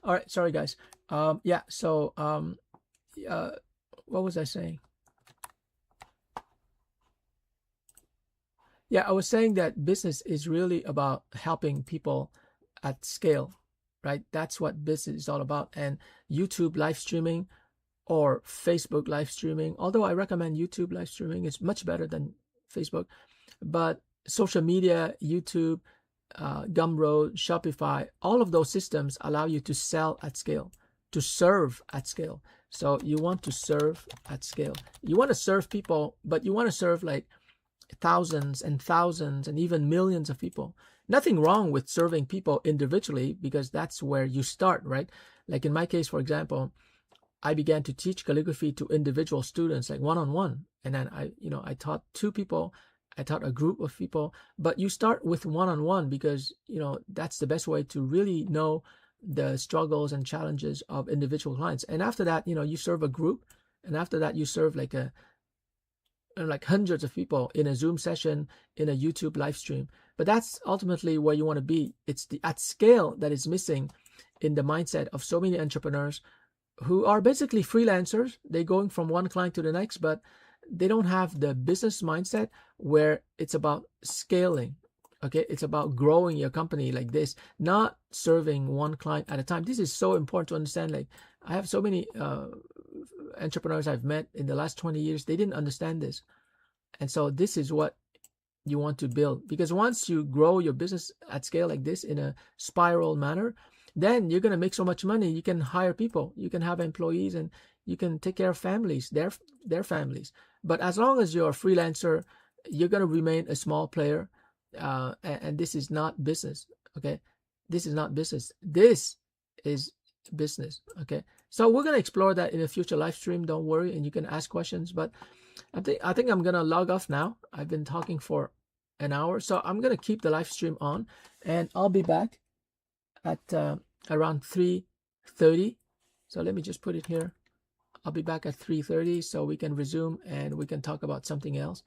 All right, sorry guys. Yeah, so what was I saying? Yeah, I was saying that business is really about helping people at scale, right? That's what business is all about. And YouTube live streaming or Facebook live streaming, although I recommend YouTube live streaming, it's much better than Facebook. But social media, YouTube, Gumroad, Shopify, all of those systems allow you to sell at scale, to serve at scale. So you want to serve at scale. You want to serve people, but you want to serve like thousands and thousands and even millions of people. Nothing wrong with serving people individually, because that's where you start, right? Like in my case, for example, I began to teach calligraphy to individual students, like one-on-one. And then I taught 2 people. I taught a group of people, but you start with one-on-one because, that's the best way to really know the struggles and challenges of individual clients. And after that, you serve a group, and after that you serve like a like hundreds of people in a Zoom session, in a YouTube live stream. But that's ultimately where you want to be. It's the at scale that is missing in the mindset of so many entrepreneurs who are basically freelancers. They're going from one client to the next, but they don't have the business mindset where it's about scaling. Okay, it's about growing your company like this, not serving one client at a time. This is so important to understand. Like, I have so many entrepreneurs I've met in the last 20 years, they didn't understand this. And so this is what you want to build, because once you grow your business at scale like this in a spiral manner, then you're going to make so much money. You can hire people, you can have employees, and you can take care of families, their families. But as long as you're a freelancer, you're going to remain a small player, and this is not business. Okay, this is not business. This is business. Okay, so we're going to explore that in a future live stream. Don't worry, and you can ask questions. But I think I'm going to log off now. I've been talking for an hour, so I'm going to keep the live stream on, and I'll be back at around 3:30. So let me just put it here. I'll be back at 3:30 so we can resume and we can talk about something else.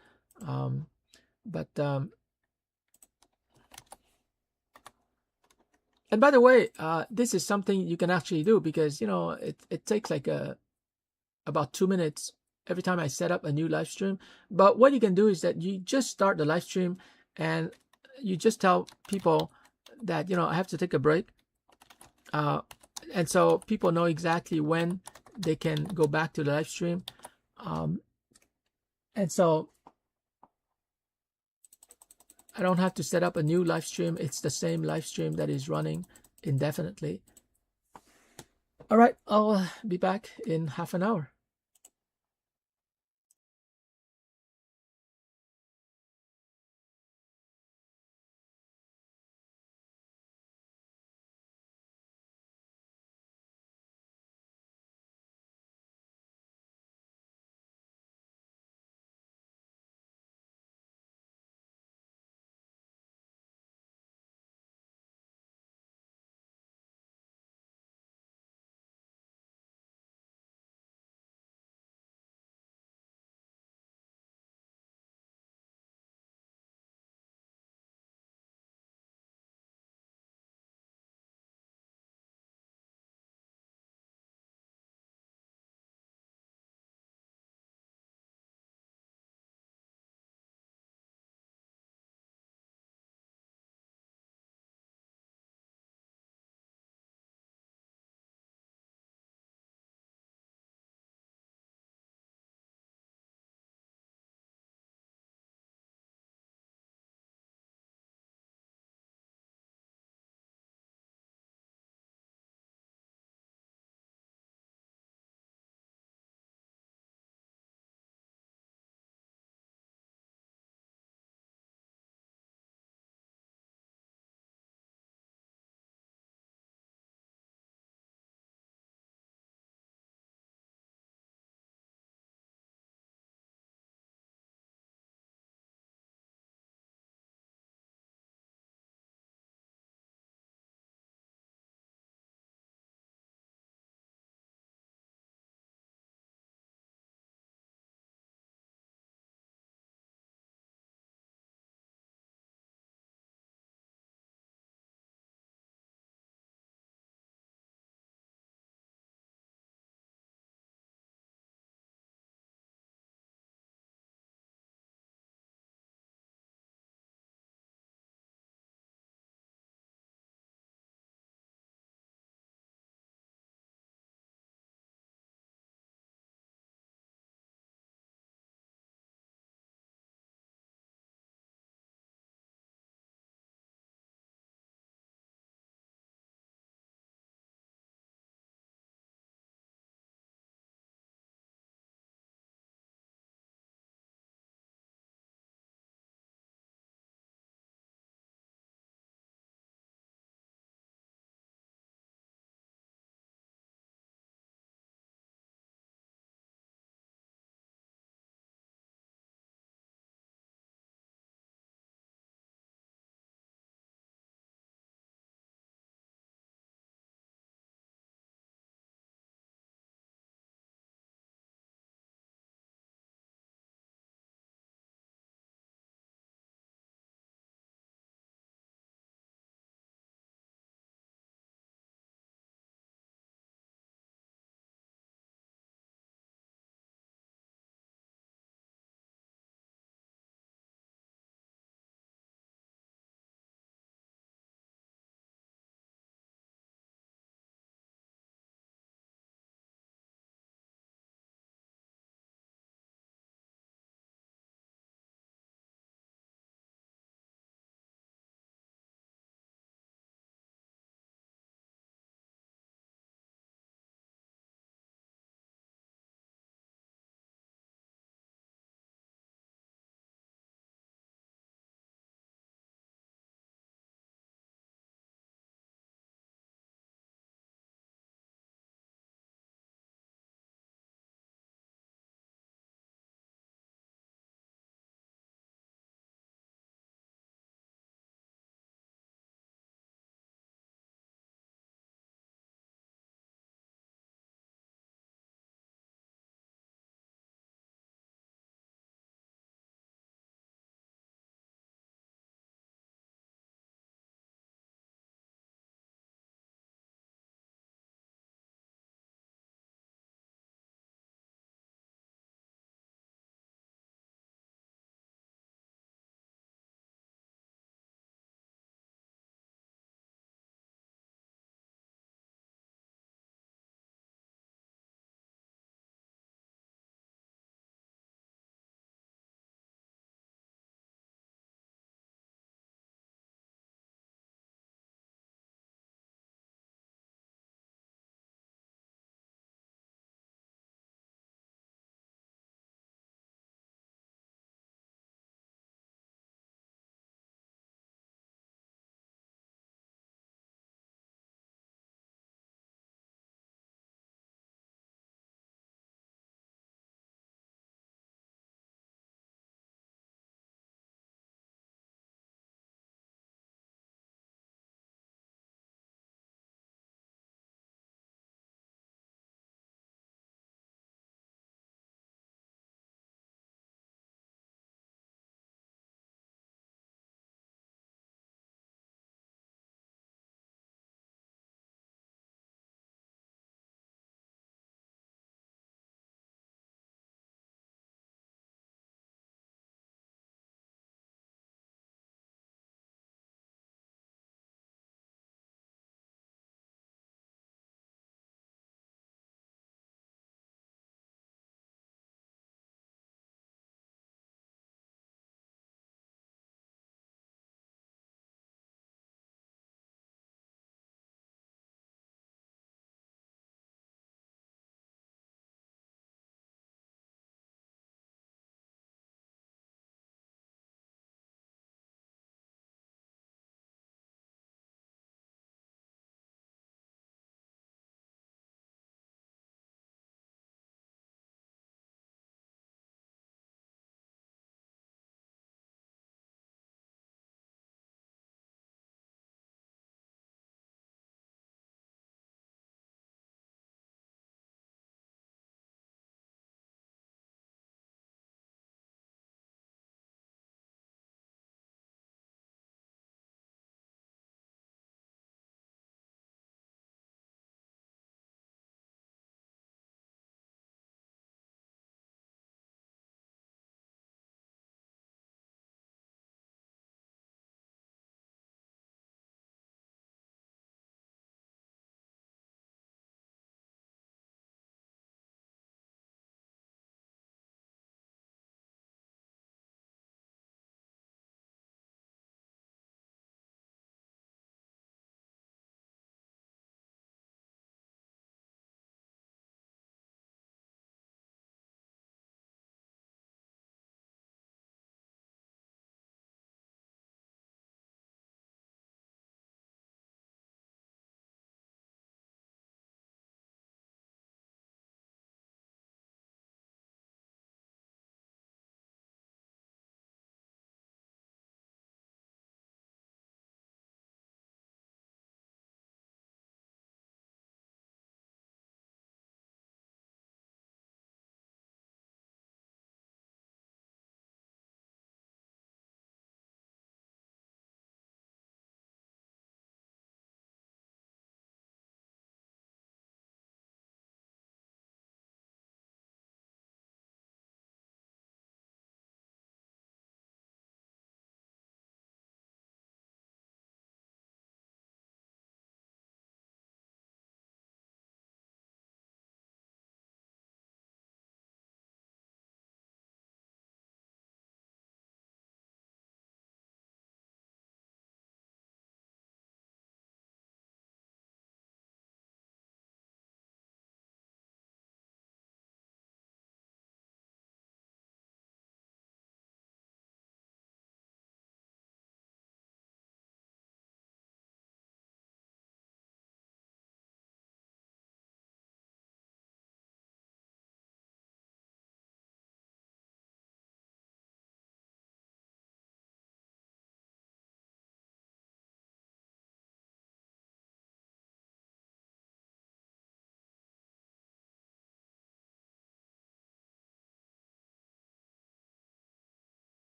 And by the way, this is something you can actually do, because it takes like about 2 minutes every time I set up a new live stream. But what you can do is that you just start the live stream and you just tell people that I have to take a break, and so people know exactly when they can go back to the live stream. And so I don't have to set up a new live stream. It's the same live stream that is running indefinitely. All right, I'll be back in half an hour.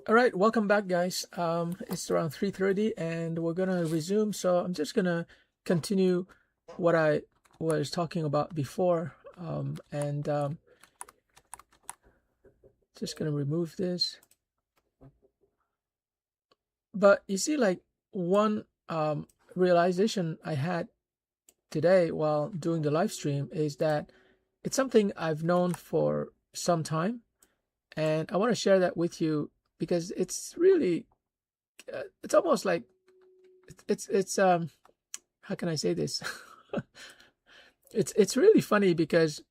All right, welcome back, guys. It's around 3:30, and we're gonna resume. So I'm just gonna continue what I was talking about before, and just gonna remove this. But you see, like one realization I had today while doing the live stream is that it's something I've known for some time, and I want to share that with you because it's really, it's almost like it's how can I say this? It's really funny because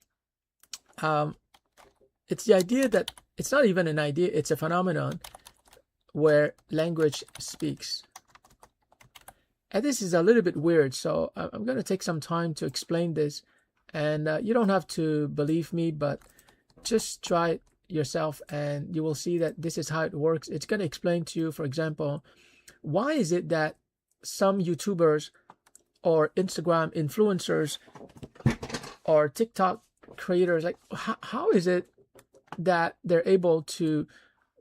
it's the idea that it's not even an idea, it's a phenomenon where language speaks. And this is a little bit weird, so I'm going to take some time to explain this. And you don't have to believe me, but just try it yourself and you will see that this is how it works. It's going to explain to you, for example, why is it that some YouTubers or Instagram influencers or TikTok creators, like how is it that they're able to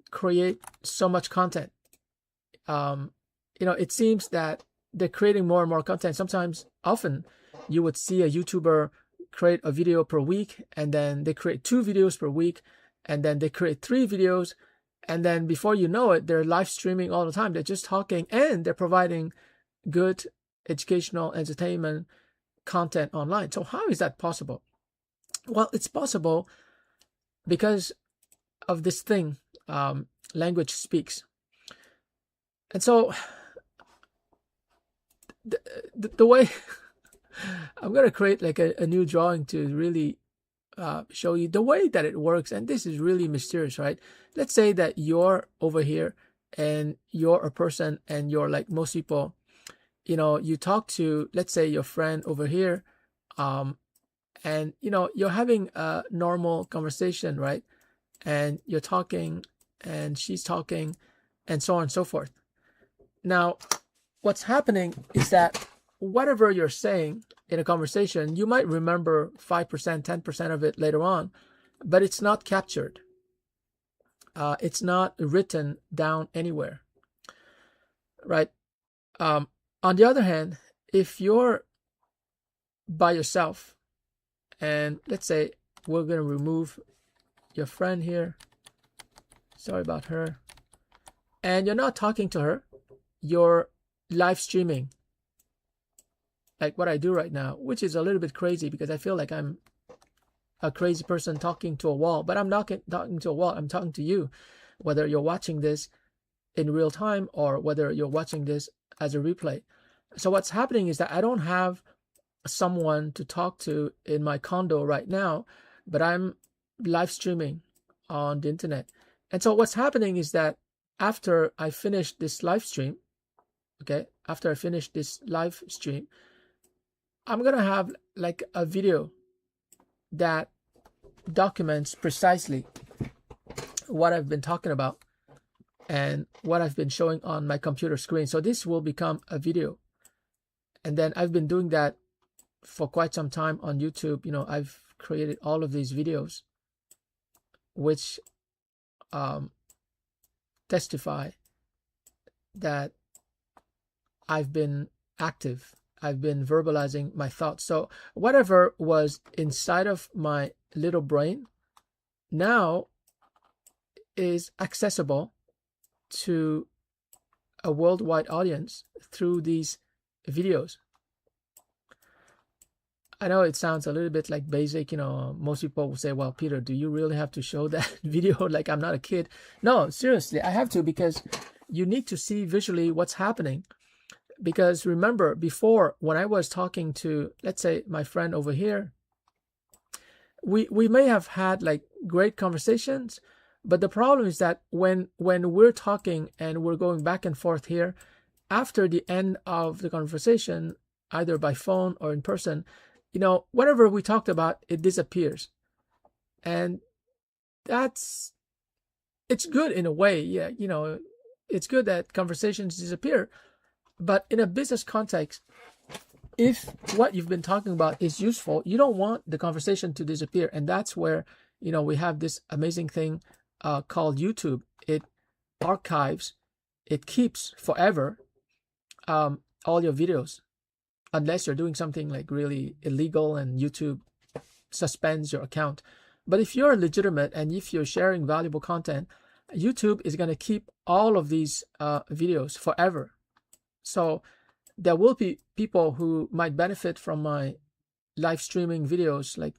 create so much content? It seems that they're creating more and more content. Sometimes, often, you would see a YouTuber create a video per week, and then they create 2 videos per week, and then they create 3 videos, and then before you know it, they're live streaming all the time. They're just talking, and they're providing good educational entertainment content online. So how is that possible? Well, it's possible because of this thing, language speaks. And so the way I'm going to create like a new drawing to really show you the way that it works. And this is really mysterious, right? Let's say that you're over here and you're a person and you're like most people, you talk to, let's say, your friend over here, and you're having a normal conversation, right? And you're talking and she's talking and so on and so forth. Now, what's happening is that whatever you're saying in a conversation, you might remember 5%, 10% of it later on, but it's not captured. It's not written down anywhere, right? On the other hand, if you're by yourself, and let's say we're going to remove your friend here, sorry about her, and you're not talking to her, you're live streaming, like what I do right now, which is a little bit crazy because I feel like I'm a crazy person talking to a wall, but I'm not talking to a wall. I'm talking to you, whether you're watching this in real time or whether you're watching this as a replay. So what's happening is that I don't have someone to talk to in my condo right now, but I'm live streaming on the internet. And so what's happening is that after I finish this live stream, after I finish this live stream, I'm going to have like a video that documents precisely what I've been talking about and what I've been showing on my computer screen. So this will become a video. And then I've been doing that for quite some time on YouTube. I've created all of these videos which testify that I've been active. I've been verbalizing my thoughts. So whatever was inside of my little brain now is accessible to a worldwide audience through these videos. I know it sounds a little bit like basic, most people will say, well, Peter, do you really have to show that video? Like I'm not a kid. No, seriously, I have to, because you need to see visually what's happening. Because remember, before, when I was talking to, let's say, my friend over here, we may have had like great conversations, but the problem is that when we're talking and we're going back and forth here, after the end of the conversation, either by phone or in person, whatever we talked about, it disappears. And it's good in a way. Yeah, it's good that conversations disappear. But in a business context, if what you've been talking about is useful, you don't want the conversation to disappear. And that's where, we have this amazing thing called YouTube. It archives, it keeps forever all your videos, unless you're doing something like really illegal and YouTube suspends your account. But if you're legitimate and if you're sharing valuable content, YouTube is going to keep all of these videos forever. So there will be people who might benefit from my live streaming videos like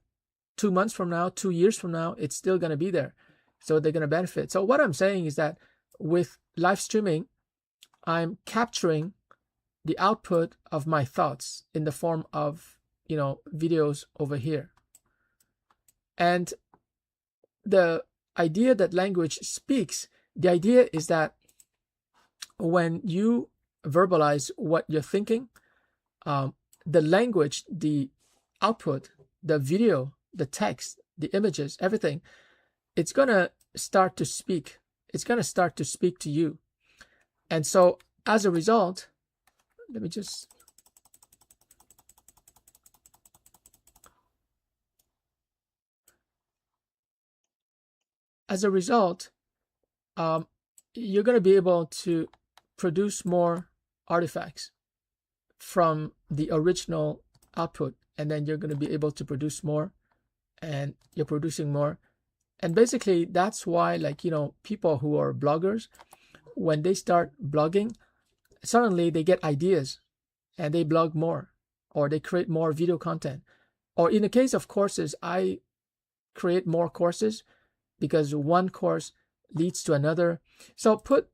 2 months from now, 2 years from now, it's still going to be there. So they're going to benefit. So what I'm saying is that with live streaming, I'm capturing the output of my thoughts in the form of, videos over here. And the idea that language speaks, the idea is that when you verbalize what you're thinking, the language, the output, the video, the text, the images, everything, it's going to start to speak. It's going to start to speak to you. And so as a result, let me just... As a result, you're going to be able to produce more artifacts from the original output, and then you're going to be able to produce more, and you're producing more. And basically, that's why, like, people who are bloggers, when they start blogging, suddenly they get ideas and they blog more, or they create more video content. Or in the case of courses, I create more courses because one course leads to another. So put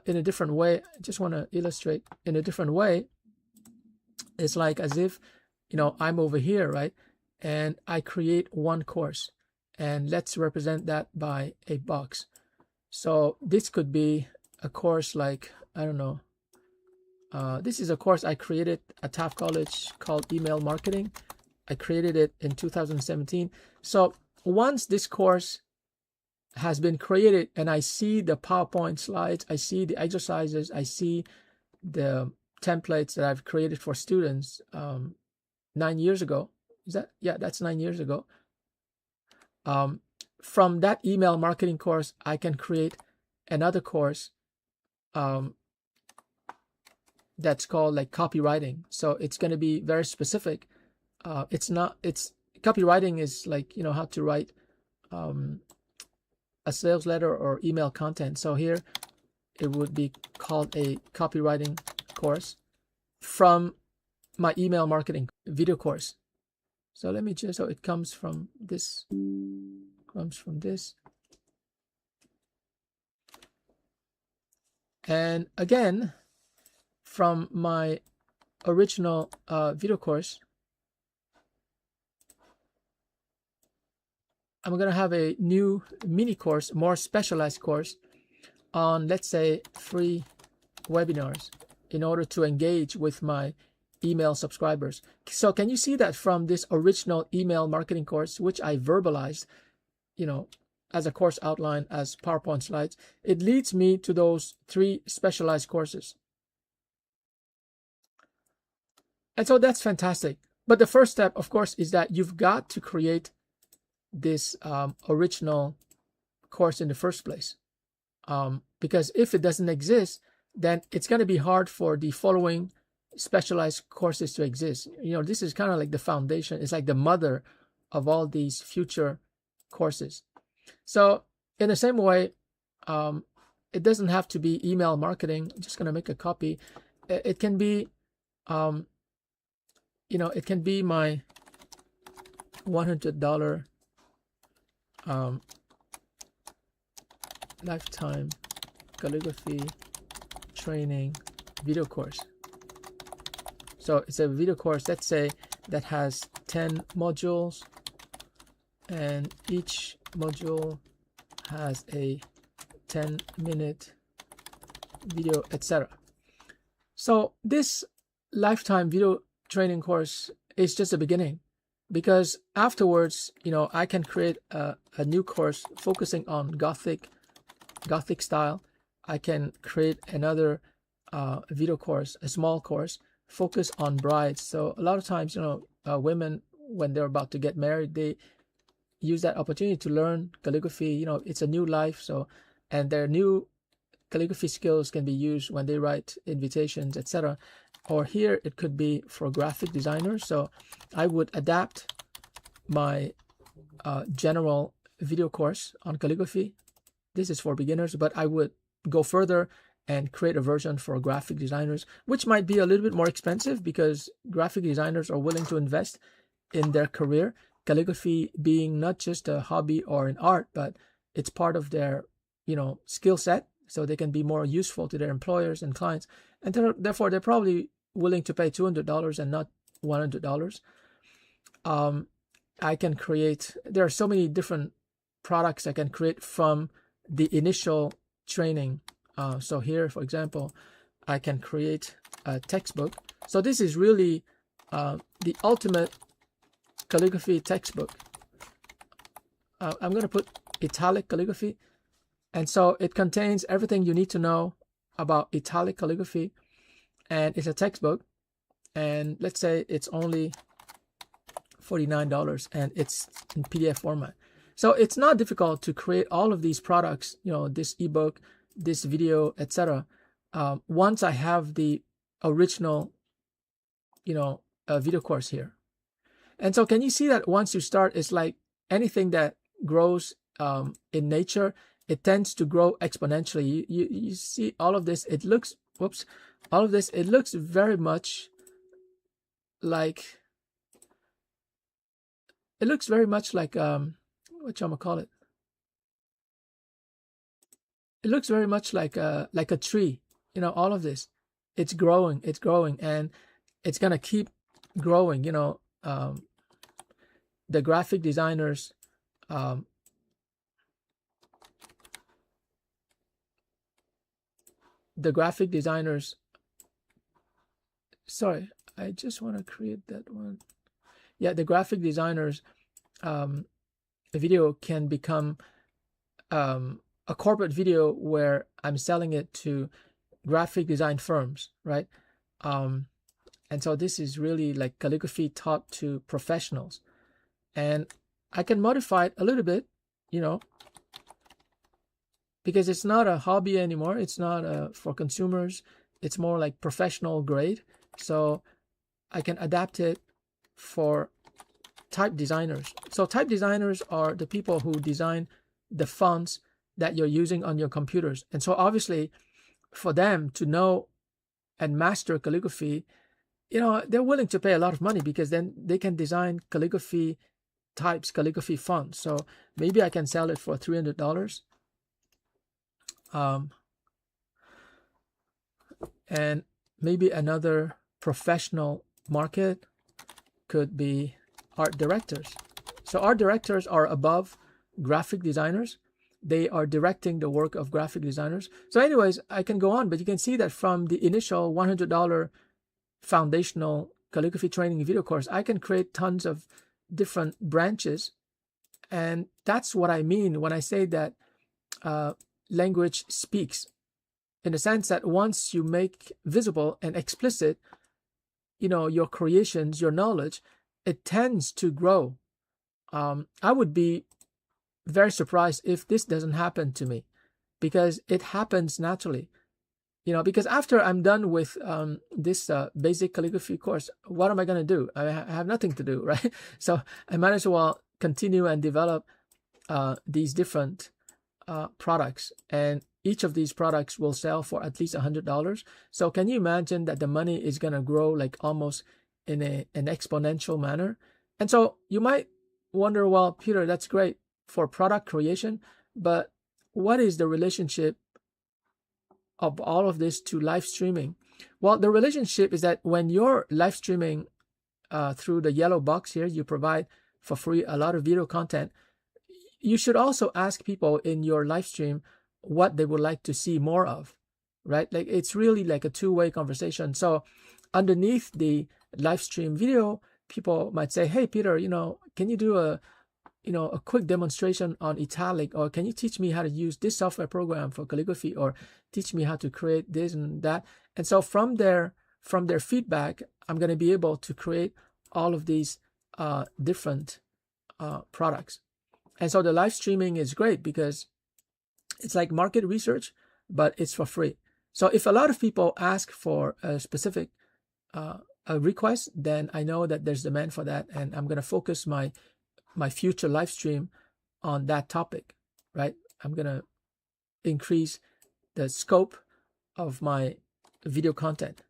in a different way, I just want to illustrate in a different way. It's like as if, I'm over here, right? And I create one course, and let's represent that by a box. So this could be a course like, I don't know. This is a course I created at Taft College called Email Marketing. I created it in 2017. So once this course has been created and I see the PowerPoint slides, I see the exercises, I see the templates that I've created for students 9 years ago. That's 9 years ago. From that email marketing course, I can create another course that's called like copywriting. So it's going to be very specific. Copywriting is like, how to write a sales letter or email content. So here it would be called a copywriting course from my email marketing video course. So let me so it comes from this, and again, from my original video course, I'm going to have a new mini course, more specialized course on, let's say, free webinars in order to engage with my email subscribers. So can you see that from this original email marketing course, which I verbalized, as a course outline, as PowerPoint slides, it leads me to those 3 specialized courses. And so that's fantastic. But the first step, of course, is that you've got to create this original course in the first place. Because if it doesn't exist, then it's going to be hard for the following specialized courses to exist. This is kind of like the foundation. It's like the mother of all these future courses. So in the same way, it doesn't have to be email marketing. I'm just going to make a copy. It can be, it can be my $100 lifetime calligraphy training video course. So it's a video course, let's say, that has 10 modules, and each module has a 10-minute video, etc. So this lifetime video training course is just a beginning, because afterwards, I can create a new course focusing on Gothic style. I can create another video course, a small course, focus on brides. So a lot of times, women, when they're about to get married, they use that opportunity to learn calligraphy. It's a new life. So, and their new calligraphy skills can be used when they write invitations, etc. Or here it could be for graphic designers. So I would adapt my general video course on calligraphy. This is for beginners, but I would go further and create a version for graphic designers, which might be a little bit more expensive because graphic designers are willing to invest in their career. Calligraphy being not just a hobby or an art, but it's part of their, skill set, so they can be more useful to their employers and clients. And therefore, they're probably willing to pay $200 and not $100. I can create, there are so many different products I can create from the initial training. So here, for example, I can create a textbook. So this is really the ultimate calligraphy textbook. I'm going to put italic calligraphy. And so it contains everything you need to know about italic calligraphy. And it's a textbook. And let's say it's only $49 and it's in PDF format. So it's not difficult to create all of these products, this ebook, this video, etc. Once I have the original, video course here. And so can you see that once you start, it's like anything that grows in nature, it tends to grow exponentially. You see all of this, it looks, all of this, it looks very much like, whatchamacallit? It looks very much like a tree, all of this. It's growing, and it's going to keep growing, the graphic designers, sorry, I just want to create that one. Yeah, the graphic designers video can become a corporate video where I'm selling it to graphic design firms, right? And so this is really like calligraphy taught to professionals. And I can modify it a little bit, because it's not a hobby anymore. It's not for consumers. It's more like professional grade. So I can adapt it for type designers. So type designers are the people who design the fonts that you're using on your computers. And so obviously for them to know and master calligraphy, they're willing to pay a lot of money because then they can design calligraphy types, calligraphy fonts. So maybe I can sell it for $300. And maybe another professional market could be art directors. So art directors are above graphic designers. They are directing the work of graphic designers. So anyways, I can go on, but you can see that from the initial $100 foundational calligraphy training video course, I can create tons of different branches. And that's what I mean when I say that language speaks, in the sense that once you make visible and explicit, your creations, your knowledge, it tends to grow. I would be very surprised if this doesn't happen to me, because it happens naturally. Because after I'm done with this basic calligraphy course, what am I going to do? I have nothing to do, right? So I might as well continue and develop these different products, and each of these products will sell for at least $100. So can you imagine that the money is going to grow like almost in an exponential manner? And so you might wonder, well, Peter, that's great for product creation, but what is the relationship of all of this to live streaming? Well, the relationship is that when you're live streaming through the yellow box here, you provide for free a lot of video content. You should also ask people in your live stream what they would like to see more of, right? Like it's really like a two-way conversation. So underneath the live stream video, people might say, hey, Peter, can you do a quick demonstration on italic, or can you teach me how to use this software program for calligraphy, or teach me how to create this and that? And so from their feedback, I'm going to be able to create all of these different products. And so the live streaming is great because it's like market research, but it's for free. So if a lot of people ask for a specific a request, then I know that there's demand for that, and I'm going to focus my future live stream on that topic, right? I'm going to increase the scope of my video content.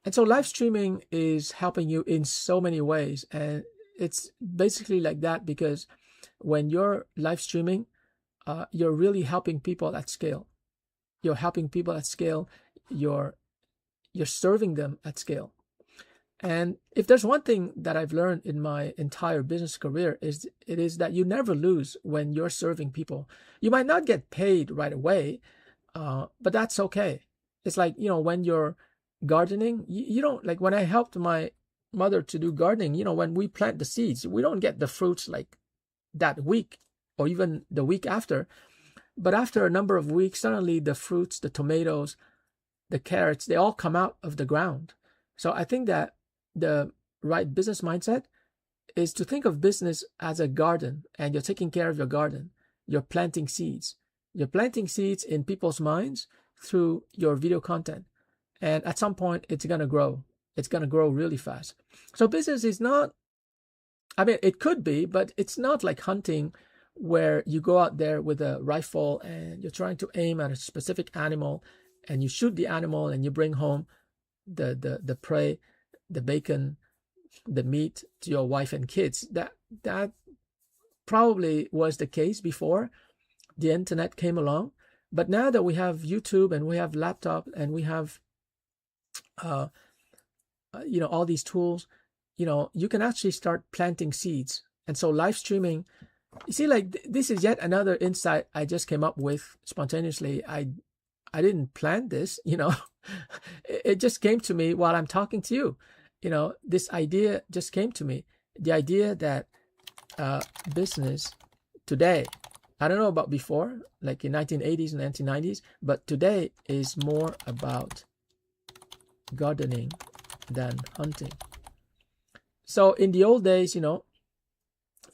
And so live streaming is helping you in so many ways, and it's basically like that because when you're live streaming, you're really helping people at scale. You're helping people at scale. You're serving them at scale. And if there's one thing that I've learned in my entire business career, it is that you never lose when you're serving people. You might not get paid right away, but that's okay. It's like, when you're gardening, you don't, like when I helped my mother to do gardening, when we plant the seeds, we don't get the fruits like that week or even the week after. But after a number of weeks, suddenly the fruits, the tomatoes, the carrots, they all come out of the ground. So I think that the right business mindset is to think of business as a garden, and you're taking care of your garden. You're planting seeds. You're planting seeds in people's minds through your video content. And at some point, it's going to grow. It's going to grow really fast. So business is not, it could be, but it's not like hunting where you go out there with a rifle and you're trying to aim at a specific animal and you shoot the animal and you bring home the prey, the bacon, the meat to your wife and kids. That probably was the case before the internet came along. But now that we have YouTube and we have laptop and we have all these tools, you can actually start planting seeds. And so live streaming, you see, like this is yet another insight I just came up with spontaneously. I didn't plan this, it just came to me while I'm talking to you. This idea just came to me. The idea that business today, I don't know about before, like in 1980s and 1990s, but today is more about gardening than hunting. So in the old days,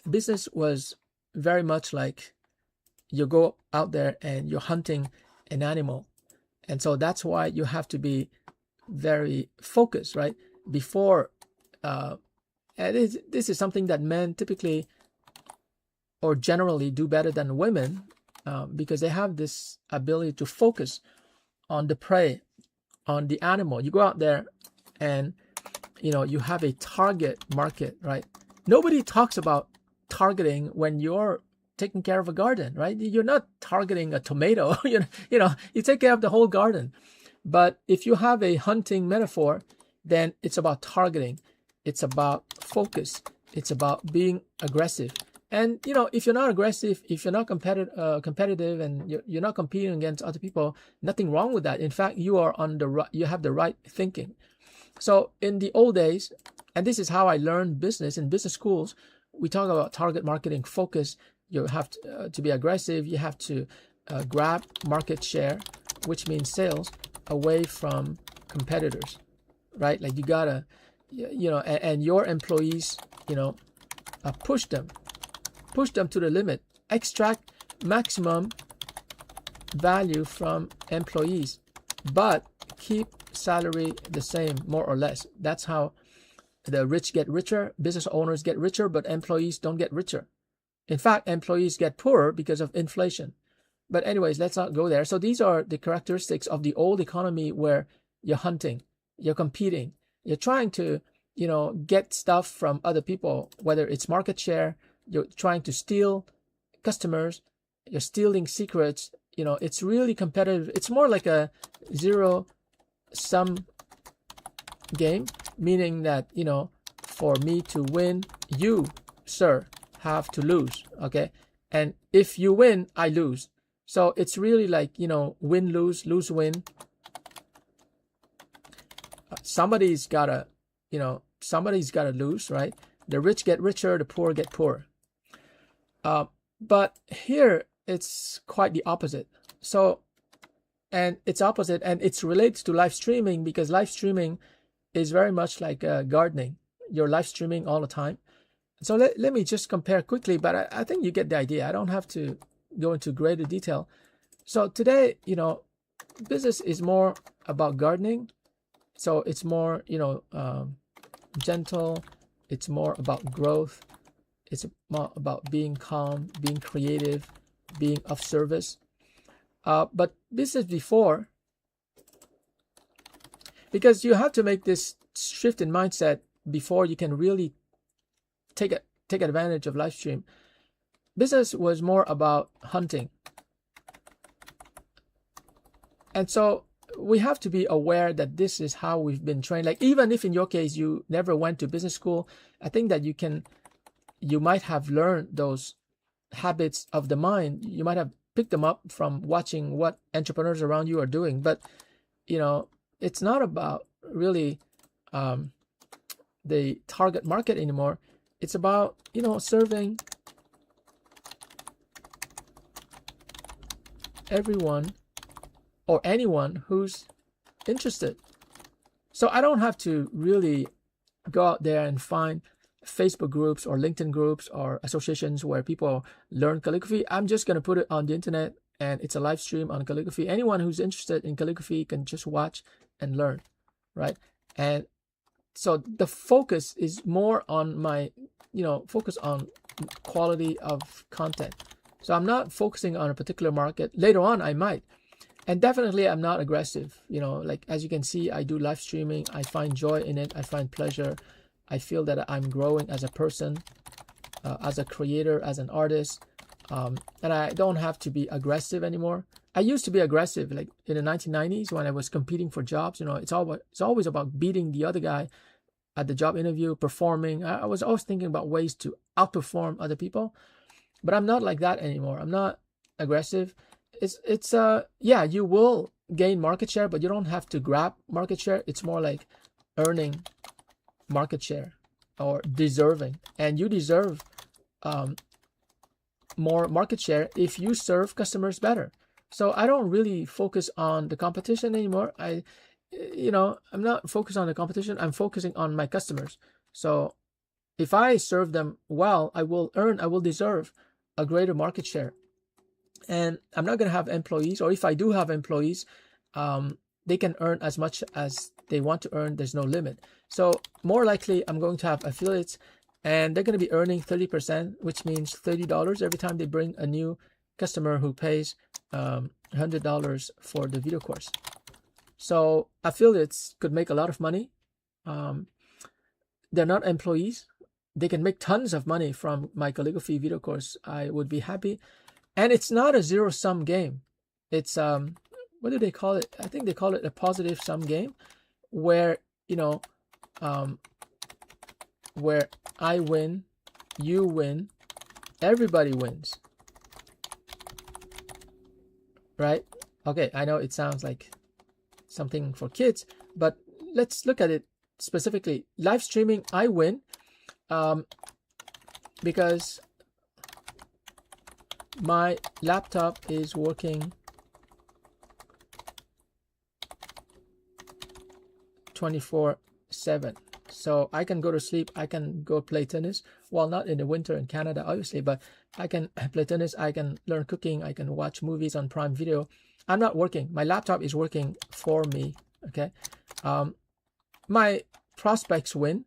business was very much like you go out there and you're hunting an animal. And so that's why you have to be very focused, right? Before, this is something that men typically or generally do better than women because they have this ability to focus on the prey, on the animal. You go out there and, you have a target market, right? Nobody talks about targeting when you're taking care of a garden, right? You're not targeting a tomato, you take care of the whole garden. But if you have a hunting metaphor, then it's about targeting. It's about focus. It's about being aggressive. And, if you're not aggressive, if you're not competitive and you're not competing against other people, nothing wrong with that. In fact, you have the right thinking. So in the old days, and this is how I learned business in business schools, we talk about target marketing, focus. You have to be aggressive. You have to grab market share, which means sales, away from competitors, right? Like you gotta, and your employees, push them to the limit, extract maximum value from employees, but keep salary the same, more or less. That's how the rich get richer, business owners get richer, but employees don't get richer. In fact, employees get poorer because of inflation. But anyways, let's not go there. So these are the characteristics of the old economy where you're hunting, you're competing, you're trying to, get stuff from other people, whether it's market share, you're trying to steal customers, you're stealing secrets. It's really competitive. It's more like a zero-sum game, meaning that, for me to win, you, sir, have to lose, okay? And if you win, I lose. So it's really like, win, lose, lose, win. Somebody's gotta lose, right? The rich get richer, the poor get poorer. But here it's quite the opposite. So, and it's opposite, and it's related to live streaming because live streaming is very much like gardening. You're live streaming all the time. So let me just compare quickly, but I think you get the idea. I don't have to go into greater detail. So today, business is more about gardening. So it's more, gentle. It's more about growth. It's more about being calm, being creative, being of service. But business before, because you have to make this shift in mindset before you can really take advantage of Livestream. Business was more about hunting. And so we have to be aware that this is how we've been trained. Like, even if in your case you never went to business school, I think that you might have learned those habits of the mind. You might have picked them up from watching what entrepreneurs around you are doing. But, it's not about really the target market anymore. It's about, serving everyone or anyone who's interested. So I don't have to really go out there and find Facebook groups or LinkedIn groups or associations where people learn calligraphy. I'm just going to put it on the internet, and it's a live stream on calligraphy. Anyone who's interested in calligraphy can just watch and learn, right? And so the focus is more on my, focus on quality of content. So I'm not focusing on a particular market. Later on, I might. And definitely, I'm not aggressive. Like, as you can see, I do live streaming. I find joy in it. I find pleasure. I feel that I'm growing as a person, as a creator, as an artist. And I don't have to be aggressive anymore. I used to be aggressive, like in the 1990s when I was competing for jobs. It's always about beating the other guy at the job interview, performing. I was always thinking about ways to outperform other people, but I'm not like that anymore. I'm not aggressive. Yeah, you will gain market share, but you don't have to grab market share. It's more like earning market share or deserving, and you deserve more market share if you serve customers better. So I don't really focus on the competition anymore. I'm not focused on the competition. I'm focusing on my customers. So if I serve them well, I will deserve a greater market share. And I'm not going to have employees, or if I do have employees, they can earn as much as they want to earn. There's no limit. So more likely I'm going to have affiliates, and they're going to be earning 30%, which means $30 every time they bring a new customer who pays $100 for the video course. So affiliates could make a lot of money. They're not employees. They can make tons of money from my calligraphy video course. I would be happy. And it's not a zero-sum game. It's what do they call it? I think they call it a positive sum game, where where I win, you win, everybody wins. Right? Okay, I know it sounds like something for kids, but let's look at it specifically. Live streaming, I win because my laptop is working 24/7. So I can go to sleep, I can go play tennis. Well, not in the winter in Canada, obviously, but I can play tennis, I can learn cooking, I can watch movies on Prime Video. I'm not working. My laptop is working for me, okay? My prospects win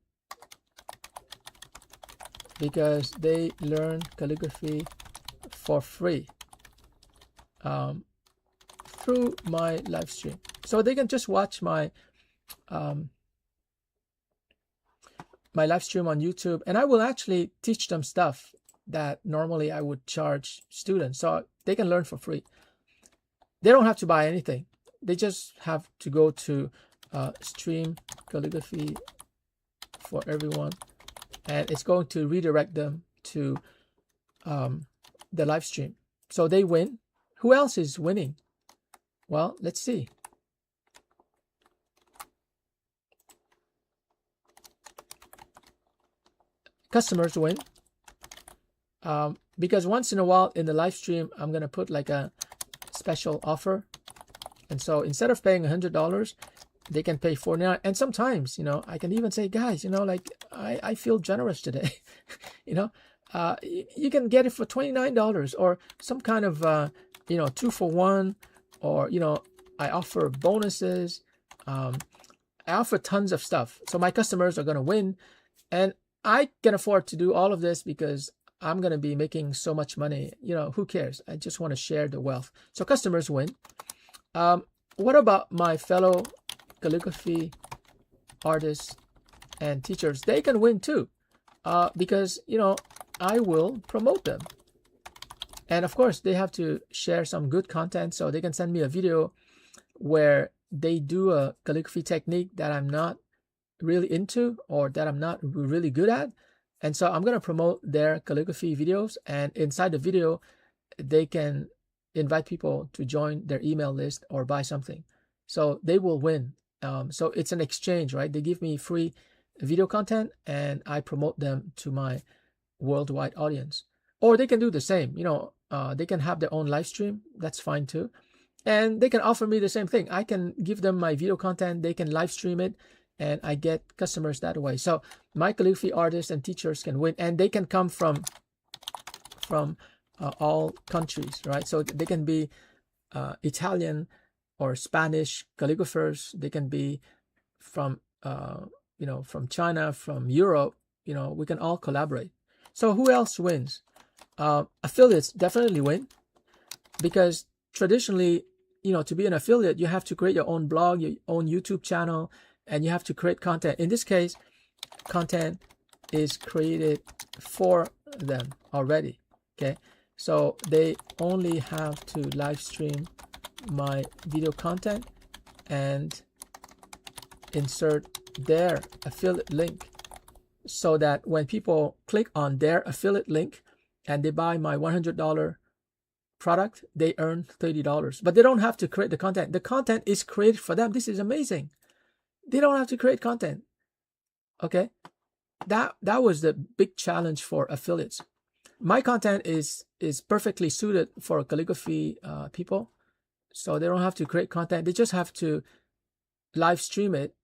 because they learn calligraphy for free through my live stream. So they can just watch my my live stream on YouTube, and I will actually teach them stuff that normally I would charge students, so they can learn for free. They don't have to buy anything. They just have to go to stream calligraphy for everyone, and it's going to redirect them to the live stream. So they win. Who else is winning? Well, let's see. Customers win because once in a while in the live stream, I'm going to put like a special offer. And so instead of paying $100, they can pay $49. And sometimes, I can even say, guys, like I feel generous today. You can get it for $29 or some kind of, 2-for-1, or, I offer bonuses. I offer tons of stuff. So my customers are going to win. And I can afford to do all of this because I'm going to be making so much money. Who cares? I just want to share the wealth. So customers win. What about my fellow calligraphy artists and teachers? They can win too, because, I will promote them. And of course, they have to share some good content. So they can send me a video where they do a calligraphy technique that I'm not really into or that I'm not really good at. And so I'm going to promote their calligraphy videos. And inside the video, they can invite people to join their email list or buy something. So they will win. So it's an exchange, right? They give me free video content and I promote them to my worldwide audience. Or they can do the same. They can have their own live stream. That's fine too. And they can offer me the same thing. I can give them my video content. They can live stream it. And I get customers that way. So my calligraphy artists and teachers can win. And they can come from all countries, right? So they can be Italian or Spanish calligraphers. They can be from from China, from Europe. We can all collaborate. So who else wins? Affiliates definitely win, because traditionally, to be an affiliate, you have to create your own blog, your own YouTube channel, and you have to create content. In this case, content is created for them already. Okay, so they only have to live stream my video content and insert their affiliate link, so that when people click on their affiliate link and they buy my $100 product, they earn $30. But they don't have to create the content. The content is created for them. This is amazing. They don't have to create content. Okay, that was the big challenge for affiliates. My content is perfectly suited for calligraphy people, so they don't have to create content. They just have to live stream it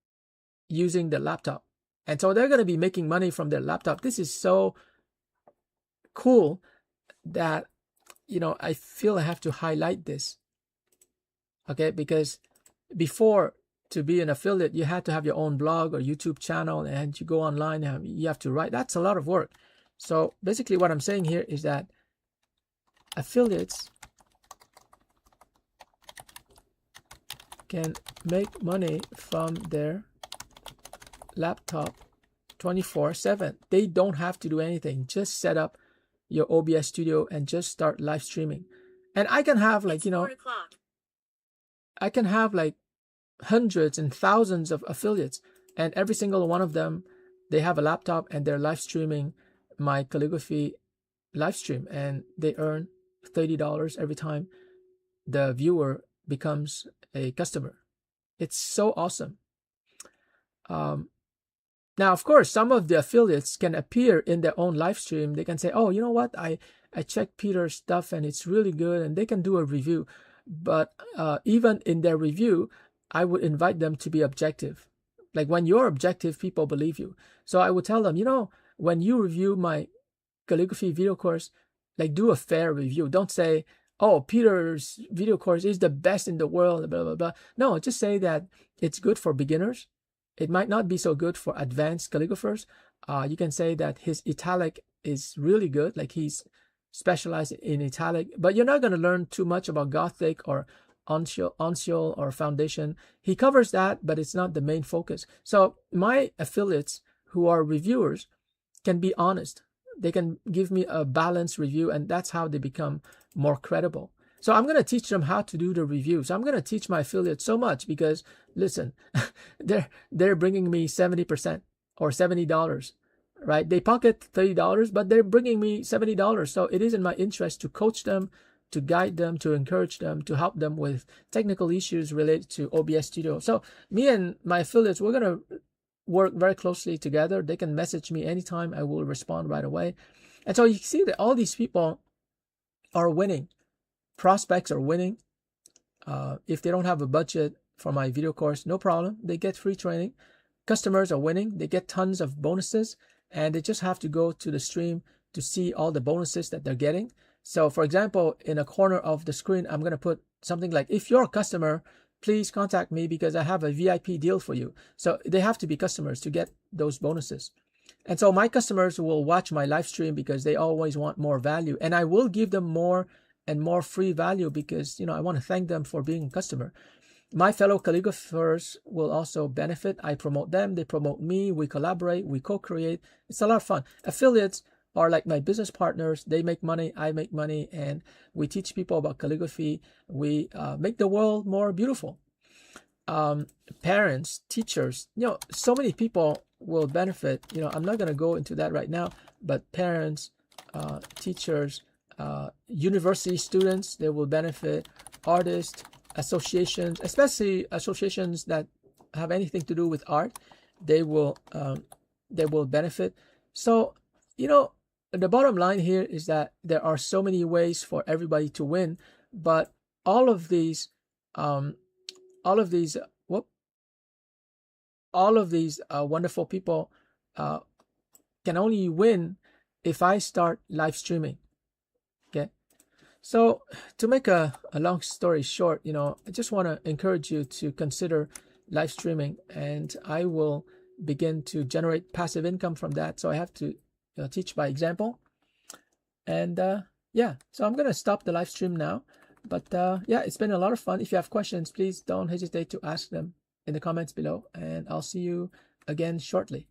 using the laptop, and so they're going to be making money from their laptop. This is so cool that I feel I have to highlight this. Okay, because before, to be an affiliate, you had to have your own blog or YouTube channel, and you go online and you have to write. That's a lot of work. So basically what I'm saying here is that affiliates can make money from their laptop 24/7. They don't have to do anything. Just set up your OBS studio and just start live streaming. And I can have hundreds and thousands of affiliates, and every single one of them, they have a laptop and they're live streaming my calligraphy live stream, and they earn $30 every time the viewer becomes a customer. It's so awesome. Now, of course, some of the affiliates can appear in their own live stream. They can say, oh, you know what? I checked Peter's stuff and it's really good, and they can do a review. But even in their review, I would invite them to be objective. Like, when you're objective, people believe you. So I would tell them, when you review my calligraphy video course, like, do a fair review. Don't say, oh, Peter's video course is the best in the world, blah, blah, blah. No, just say that it's good for beginners. It might not be so good for advanced calligraphers. You can say that his italic is really good, like he's specialized in italic, but you're not going to learn too much about Gothic or Uncial or Foundation. He covers that, but it's not the main focus. So my affiliates who are reviewers can be honest. They can give me a balanced review, and that's how they become more credible. So I'm going to teach them how to do the reviews. I'm going to teach my affiliates so much because, listen, they're bringing me 70% or $70, right? They pocket $30, but they're bringing me $70. So it is in my interest to coach them, to guide them, to encourage them, to help them with technical issues related to OBS Studio. So me and my affiliates, we're going to work very closely together. They can message me anytime. I will respond right away. And so you see that all these people are winning. Prospects are winning. If they don't have a budget for my video course, no problem. They get free training. Customers are winning. They get tons of bonuses, and they just have to go to the stream to see all the bonuses that they're getting. So for example, in a corner of the screen, I'm going to put something like, if you're a customer, please contact me because I have a VIP deal for you. So they have to be customers to get those bonuses. And so my customers will watch my live stream because they always want more value, and I will give them more and more free value because, I want to thank them for being a customer. My fellow calligraphers will also benefit. I promote them, they promote me, we collaborate, we co-create. It's a lot of fun. Affiliates are like my business partners. They make money, I make money, and we teach people about calligraphy. We make the world more beautiful. Parents, teachers, so many people will benefit. I'm not going to go into that right now, but parents, teachers, university students, they will benefit. Artists, associations, especially associations that have anything to do with art, they will benefit. So, the bottom line here is that there are so many ways for everybody to win, but all of these wonderful people can only win if I start live streaming. Okay, so to make a long story short, I just want to encourage you to consider live streaming, and I will begin to generate passive income from that. So I have to teach by example. And yeah, so I'm gonna stop the live stream now, but yeah, it's been a lot of fun. If you have questions, please don't hesitate to ask them in the comments below, and I'll see you again shortly.